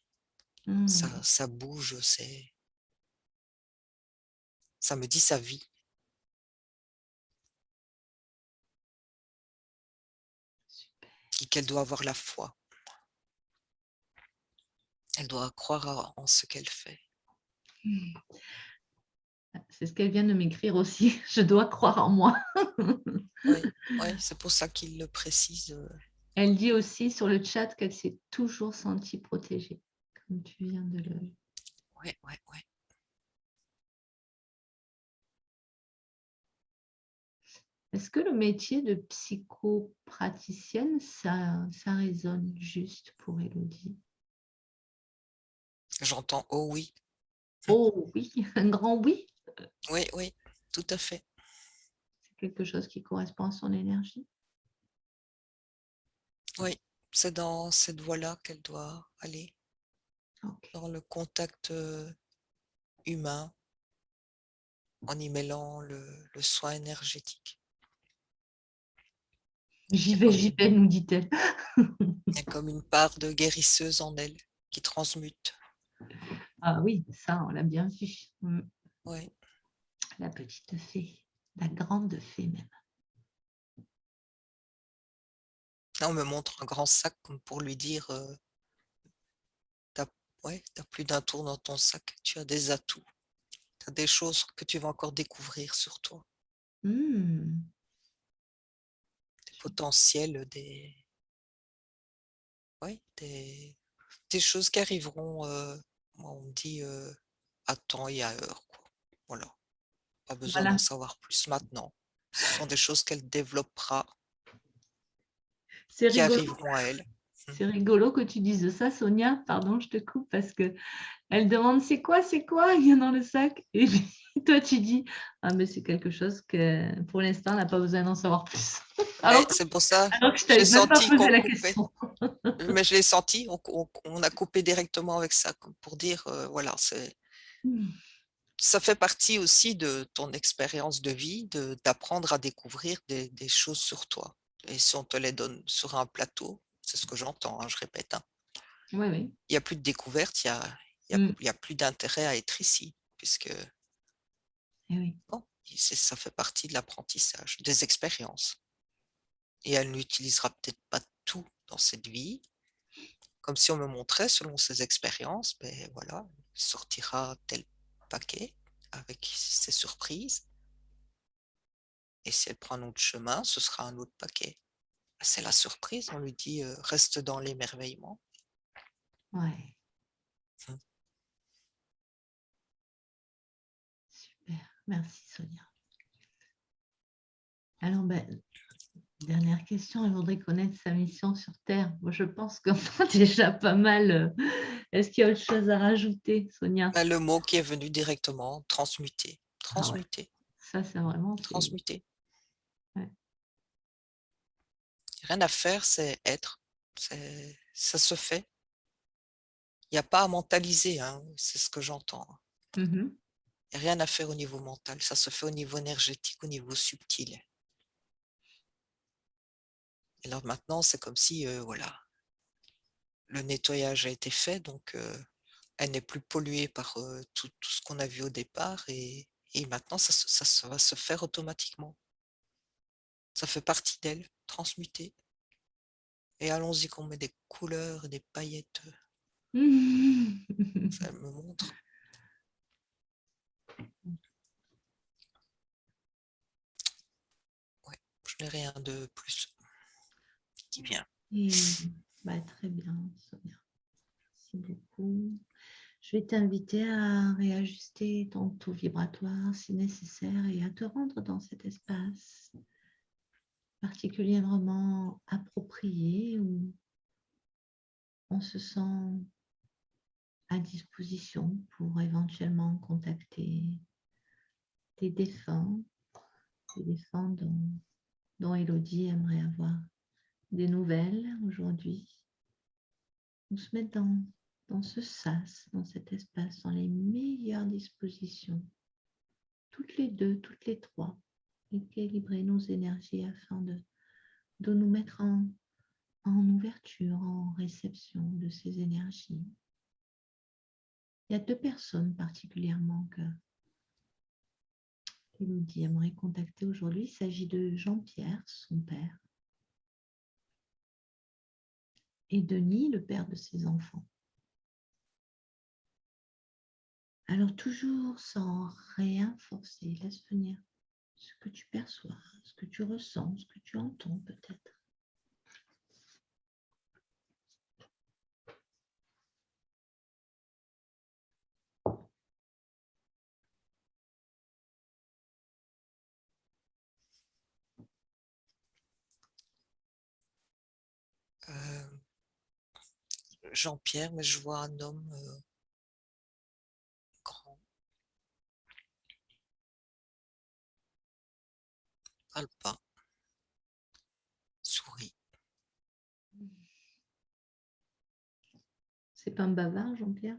Ça bouge, ça me dit sa vie. Super. Et qu'elle doit avoir la foi. Elle doit croire en ce qu'elle fait. C'est ce qu'elle vient de m'écrire aussi. Je dois croire en moi. Oui, ouais, c'est pour ça qu'il le précise. Elle dit aussi sur le chat qu'elle s'est toujours sentie protégée, comme tu viens de le... Oui. Est-ce que le métier de psychopraticienne, ça résonne juste pour Élodie? J'entends oh oui. Oh oui, un grand oui. Oui, tout à fait. C'est quelque chose qui correspond à son énergie. Oui, c'est dans cette voie-là qu'elle doit aller, Okay. dans le contact humain, en y mêlant le soin énergétique. J'y vais, nous dit-elle. Il y a comme une part de guérisseuse en elle qui transmute. Ah oui, ça, on l'a bien vu. Oui. La petite fée, la grande fée même. Là, on me montre un grand sac comme pour lui dire t'as plus d'un tour dans ton sac, tu as des atouts, tu as des choses que tu vas encore découvrir sur toi, des potentiels, des choses qui arriveront, on me dit à temps et à heure, quoi. Voilà, pas besoin Voilà, d'en savoir plus maintenant. Ce sont des choses qu'elle développera, c'est qui rigolo. arriveront à elle. C'est rigolo que tu dises ça, Sonia. Pardon, je te coupe parce que elle demande c'est quoi, il y a dans le sac. Et puis, toi, tu dis ah mais c'est quelque chose que pour l'instant, on n'a pas besoin d'en savoir plus. Alors C'est pour ça, que je j'ai t'avais même pas senti posé qu'on la coupait. question. Mais je l'ai senti, on a coupé directement avec ça, comme pour dire, voilà, ça fait partie aussi de ton expérience de vie, d'apprendre à découvrir des choses sur toi. Et si on te les donne sur un plateau, c'est ce que j'entends, hein, je répète, hein, Oui, oui. il n'y a plus de découverte, il y a plus d'intérêt à être ici, puisque Eh oui. bon, ça fait partie de l'apprentissage, des expériences. Et elle n'utilisera peut-être pas tout dans cette vie, comme si on me montrait, selon ses expériences, ben voilà, il sortira tel paquet avec ses surprises. Et si elle prend un autre chemin, ce sera un autre paquet. C'est la surprise, on lui dit reste dans l'émerveillement. Ouais. Super. Merci, Sonia. Alors, dernière question, elle voudrait connaître sa mission sur Terre. Moi, je pense qu'on a déjà pas mal. Est-ce qu'il y a autre chose à rajouter, Sonia? Le mot qui est venu directement, transmuter. Ah ouais. Transmuter. Ça, c'est vraiment... Transmuter. Ouais. Rien à faire, c'est être. Ça se fait. Il n'y a pas à mentaliser, hein, c'est ce que j'entends. Mhm. Il n'y a rien à faire au niveau mental, ça se fait au niveau énergétique, au niveau subtil. Et là maintenant, c'est comme si, voilà, le nettoyage a été fait, donc elle n'est plus polluée par tout ce qu'on a vu au départ, et maintenant, ça va se faire automatiquement. Ça fait partie d'elle, transmuter. Et allons-y qu'on met des couleurs, des paillettes, ça me montre. Ouais, je n'ai rien de plus qui vient. Et, bah, très bien, Sonia. Merci beaucoup. Je vais t'inviter à réajuster ton taux vibratoire si nécessaire et à te rendre dans cet espace particulièrement approprié où on se sent à disposition pour éventuellement contacter des défunts dont Élodie aimerait avoir des nouvelles aujourd'hui. On se met dans ce sas, dans cet espace, dans les meilleures dispositions, toutes les deux, toutes les trois, équilibrer nos énergies afin de nous mettre en ouverture, en réception de ces énergies. Il y a deux personnes particulièrement que Élodie aimerait contacter aujourd'hui. Il s'agit de Jean-Pierre, son père, et Denis, le père de ses enfants. Alors toujours sans rien forcer, laisse venir ce que tu perçois, ce que tu ressens, ce que tu entends peut-être. Jean-Pierre, mais je vois un homme grand, parle pas, sourit. C'est pas un bavard, Jean-Pierre?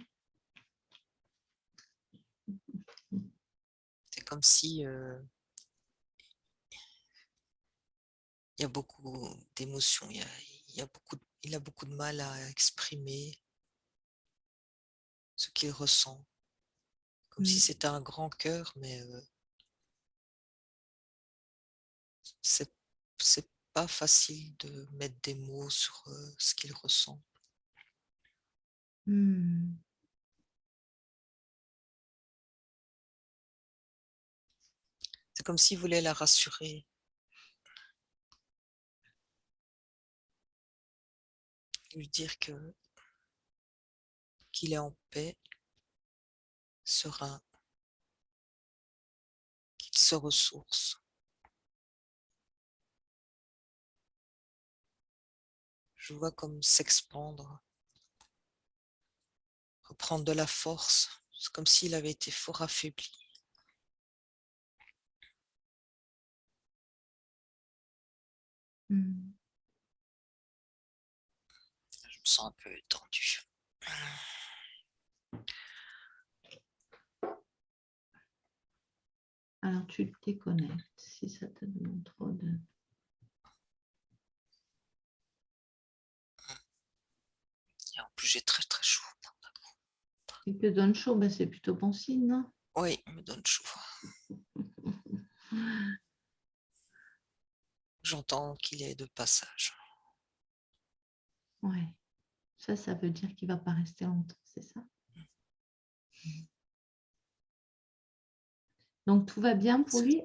C'est comme si il y a beaucoup d'émotions, il a beaucoup de mal à exprimer ce qu'il ressent, comme si c'était un grand cœur, mais c'est pas facile de mettre des mots sur ce qu'il ressent. C'est comme s'il voulait la rassurer, lui dire qu'il est en paix, serein, qu'il se ressource. Je vois comme s'expandre, reprendre de la force. C'est comme s'il avait été fort affaibli. Je me sens un peu tendue. Alors tu te déconnectes si ça te demande trop de... Et en plus, j'ai très très chaud. Il te donne chaud, ben c'est plutôt bon signe, non? Oui, il me donne chaud. J'entends qu'il est de passage. Ouais, ça veut dire qu'il ne va pas rester longtemps, c'est ça? Donc tout va bien pour lui?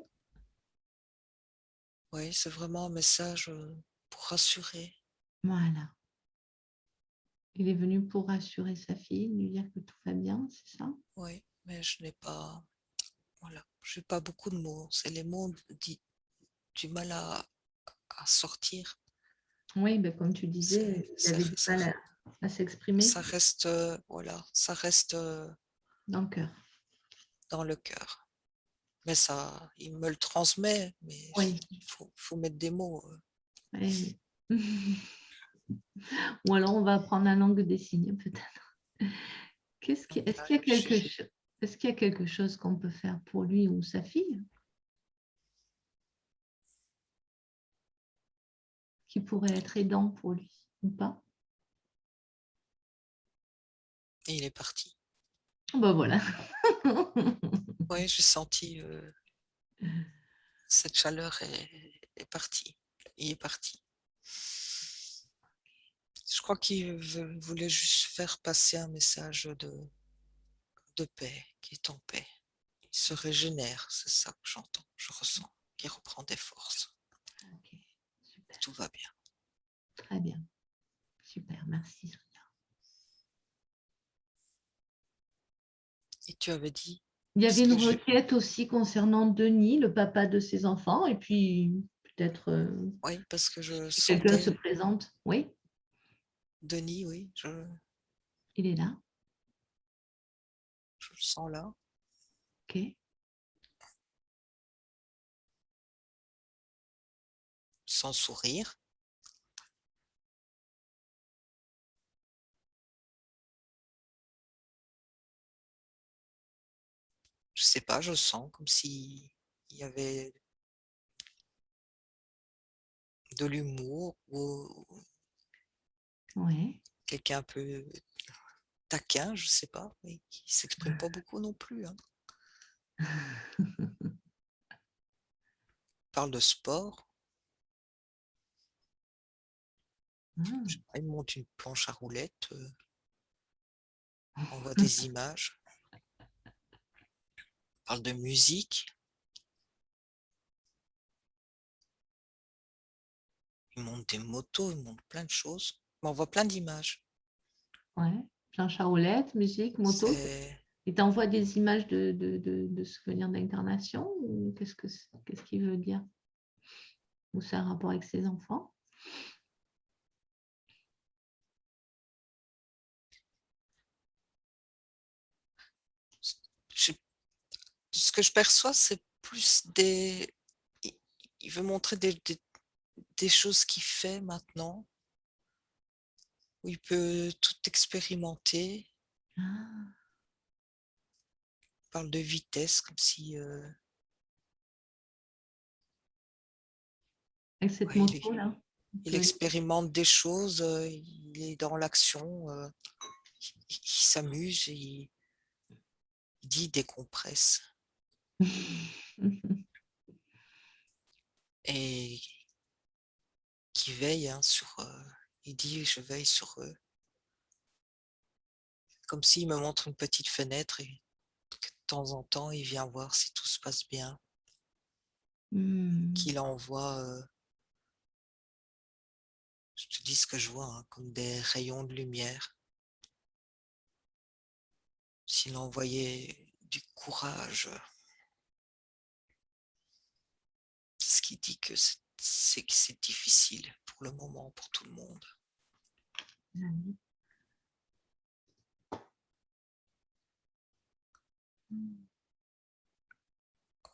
Oui, c'est vraiment un message pour rassurer. Voilà. Il est venu pour rassurer sa fille, lui dire que tout va bien, c'est ça? Oui, mais je n'ai pas, voilà, j'ai pas beaucoup de mots. C'est les mots du mal à sortir. Oui, ben comme tu disais, il avait du mal à s'exprimer Ça reste, voilà, ça reste dans le cœur. dans le cœur. Mais ça, il me le transmet, mais Oui. il faut mettre des mots. Oui, oui. Ou alors, on va apprendre la langue des signes, peut-être. Est-ce qu'il y a quelque chose qu'on peut faire pour lui ou sa fille qui pourrait être aidant pour lui ou pas? Et il est parti. Ben voilà. Oui, j'ai senti cette chaleur est partie. Il est parti. Je crois qu'il voulait juste faire passer un message de paix, qui est en paix. Il se régénère, c'est ça que j'entends, je ressens, qu'il reprend des forces. Ok, super. Tout va bien. Très bien. Super, merci Sonia. Et tu avais dit Il y avait ce une que requête aussi concernant Denis, le papa de ses enfants, et puis peut-être Oui, parce que je si quelqu'un se sentais présente. Oui, Denis, oui, il est là. je le sens là. Ok. Sans sourire. Je sais pas, je sens comme s'il y avait de l'humour ou Ouais. quelqu'un un peu taquin, je sais pas, mais qui s'exprime pas beaucoup non plus. Hein. Il parle de sport. Je sais pas, il monte une planche à roulettes, on voit des images. Il parle de musique. Il monte des motos, il monte plein de choses. Mais on voit plein d'images. Ouais. Planche à roulettes, musique, moto. C'est Il t'envoie des images de souvenirs d'incarnation ou qu'est-ce qu'il veut dire? Ou c'est un rapport avec ses enfants? je- ce que je perçois, c'est plus des. Il veut montrer des choses qu'il fait maintenant, où il peut tout expérimenter. Ah, Il parle de vitesse, comme si avec cette ouais, moto-là. il expérimente des choses, il est dans l'action, il s'amuse, il dit il décompresse. Et qui veille hein, sur. Il dit je veille sur eux. Comme s'il me montre une petite fenêtre et que de temps en temps il vient voir si tout se passe bien. Qu'il envoie, je te dis ce que je vois, hein, comme des rayons de lumière. S'il envoyait du courage, ce qui dit que c'est difficile pour le moment, pour tout le monde.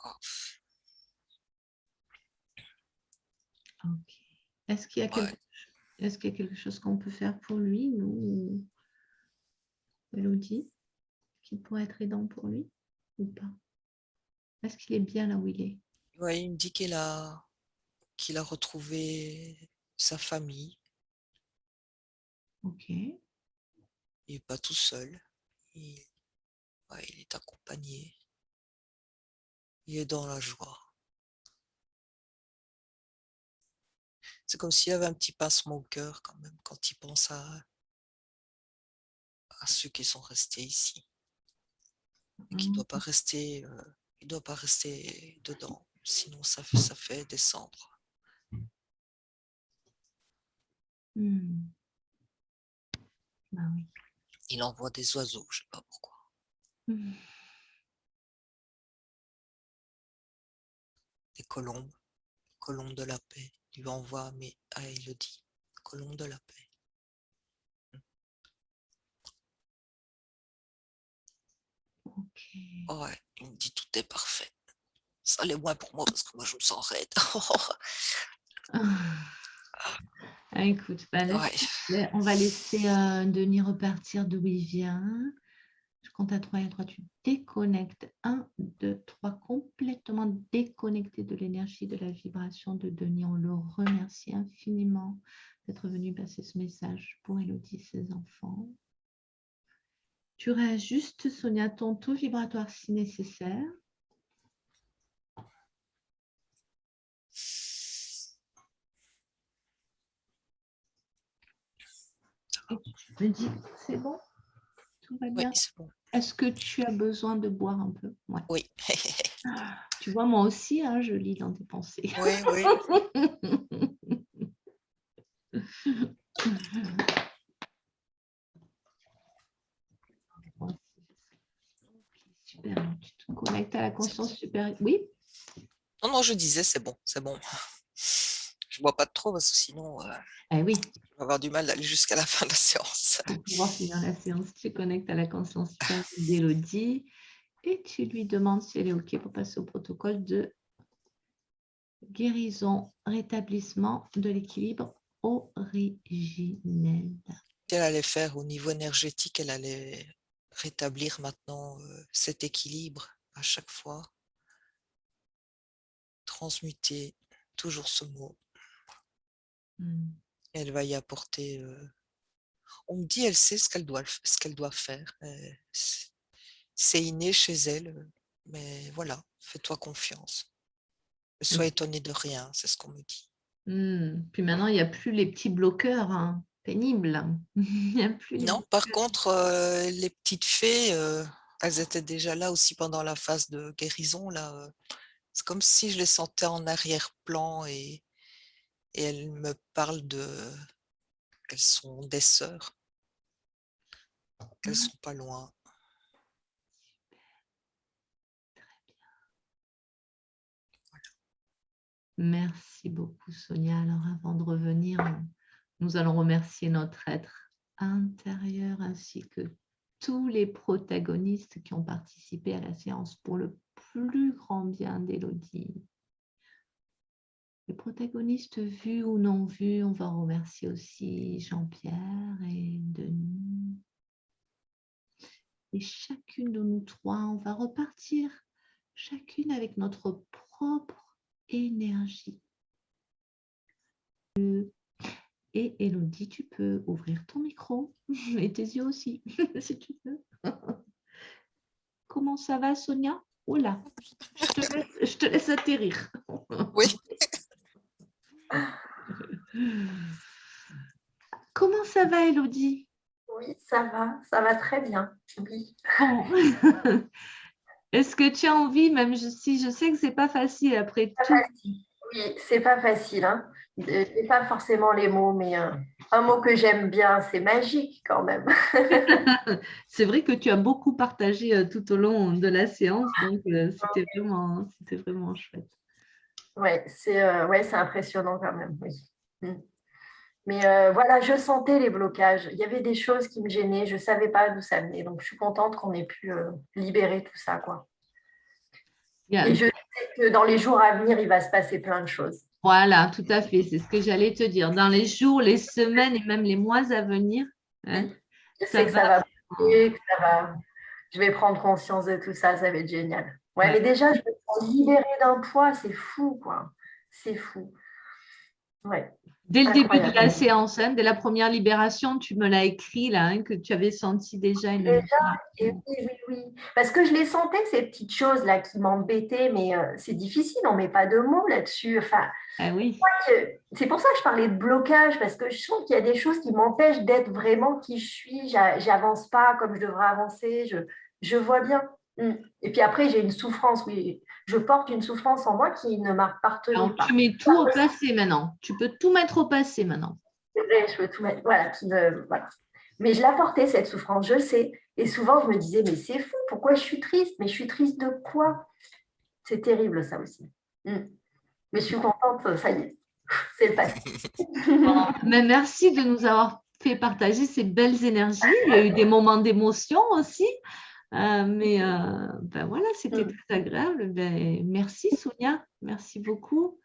Oh, Ok. Est-ce qu'il y a quelque chose qu'on peut faire pour lui, nous, Elodie, qui pourrait être aidant pour lui ou pas? Est-ce qu'il est bien là où il est? ouais, il me dit qu'il a retrouvé sa famille. Ok. Il n'est pas tout seul. Il est accompagné. Il est dans la joie. C'est comme s'il y avait un petit pincement au cœur quand même quand il pense à ceux qui sont restés ici. Et qui doit pas rester, il doit pas rester dedans. Sinon, ça fait descendre. Bah oui. Il envoie des oiseaux, je sais pas pourquoi. Des colombes de la paix. Il lui envoie, mais il le dit, colombes de la paix. Ok. Oh ouais, il me dit tout est parfait. Ça l'est moins pour moi parce que moi je me sens raide. Écoute, on va laisser Denis repartir d'où il vient. Je compte à 3 et à 3, tu déconnectes. 1, 2, 3, complètement déconnecté de l'énergie, de la vibration de Denis. On le remercie infiniment d'être venu passer ce message pour Élodie et ses enfants. Tu réajustes, Sonia, ton taux vibratoire si nécessaire. Et tu me dis, c'est bon? Tout va bien? Oui, c'est bon. Est-ce que tu as besoin de boire un peu? Ouais. Oui. Tu vois, moi aussi, hein, je lis dans tes pensées. Oui, oui. Super, tu te connectes à la conscience supérieure. Oui? Non, non, je disais, c'est bon, c'est bon. Je ne bois pas de trop parce que sinon, Oui. je vais avoir du mal d'aller jusqu'à la fin de la séance. Pour pouvoir finir la séance, tu connectes à la conscience supérieure d'Élodie et tu lui demandes si elle est OK pour passer au protocole de guérison, rétablissement de l'équilibre originel. Qu'elle allait faire au niveau énergétique, elle allait rétablir maintenant cet équilibre à chaque fois. Transmuter, toujours ce mot. Elle va y apporter... on me dit, elle sait ce qu'elle doit faire. C'est inné chez elle, mais voilà, fais-toi confiance. Ne sois étonné de rien, c'est ce qu'on me dit. Puis maintenant, il n'y a plus les petits bloqueurs pénibles. Il n'y a plus Non, par contre, les petites fées, elles étaient déjà là aussi pendant la phase de guérison. Là, c'est comme si je les sentais en arrière-plan et elles me parlent qu'elles sont des sœurs, qu'elles ne sont pas loin. Merci beaucoup, Sonia. Alors, avant de revenir, nous allons remercier notre être intérieur ainsi que tous les protagonistes qui ont participé à la séance pour le plus grand bien d'Élodie. Les protagonistes vus ou non vus, on va remercier aussi Jean-Pierre et Denis. Et chacune de nous trois, on va repartir chacune avec notre propre énergie. Et Élodie, tu peux ouvrir ton micro et tes yeux aussi, si tu veux. Comment ça va, Sonia? Oh là, je te laisse atterrir. Oui. Comment ça va, Élodie? Oui, ça va très bien. Oui. Bon. Est-ce que tu as envie, même si je sais que c'est pas facile après tout. Oui, c'est pas facile. Hein. C'est pas forcément les mots, mais un mot que j'aime bien, c'est magique quand même. C'est vrai que tu as beaucoup partagé tout au long de la séance, donc c'était vraiment chouette. Ouais, c'est impressionnant quand même. Oui. Mais voilà, je sentais les blocages. Il y avait des choses qui me gênaient. Je ne savais pas d'où ça venait. Donc, je suis contente qu'on ait pu libérer tout ça, quoi. Et je sais que dans les jours à venir, il va se passer plein de choses. Voilà, tout à fait. C'est ce que j'allais te dire. Dans les jours, les semaines et même les mois à venir, hein, je sais que ça va bouger, que je vais prendre conscience de tout ça. Ça va être génial. Ouais, mais déjà, je me sens libérée d'un poids. C'est fou, quoi. C'est fou. Ouais. Dès le début de la séance, hein, dès la première libération, tu me l'as écrit là, hein, que tu avais senti déjà une... Oui. Parce que je les sentais, ces petites choses-là qui m'embêtaient, mais c'est difficile, on ne met pas de mots là-dessus. Enfin, oui. C'est pour ça que je parlais de blocage, parce que je sens qu'il y a des choses qui m'empêchent d'être vraiment qui je suis. J'avance pas comme je devrais avancer, je vois bien. Et puis après, j'ai une souffrance, oui. Je porte une souffrance en moi qui ne m'appartenait pas. Tu mets tout au passé maintenant. Tu peux tout mettre au passé maintenant. C'est vrai, je peux tout mettre. Voilà, voilà. Mais je la portais, cette souffrance, je le sais. Et souvent, je me disais, mais c'est fou, pourquoi je suis triste? Mais je suis triste de quoi? C'est terrible, ça aussi. Mais je suis contente, ça y est, c'est le passé. Mais merci de nous avoir fait partager ces belles énergies. Il y a eu des moments d'émotion aussi. Mais voilà, c'était très agréable. Merci Sonia, merci beaucoup.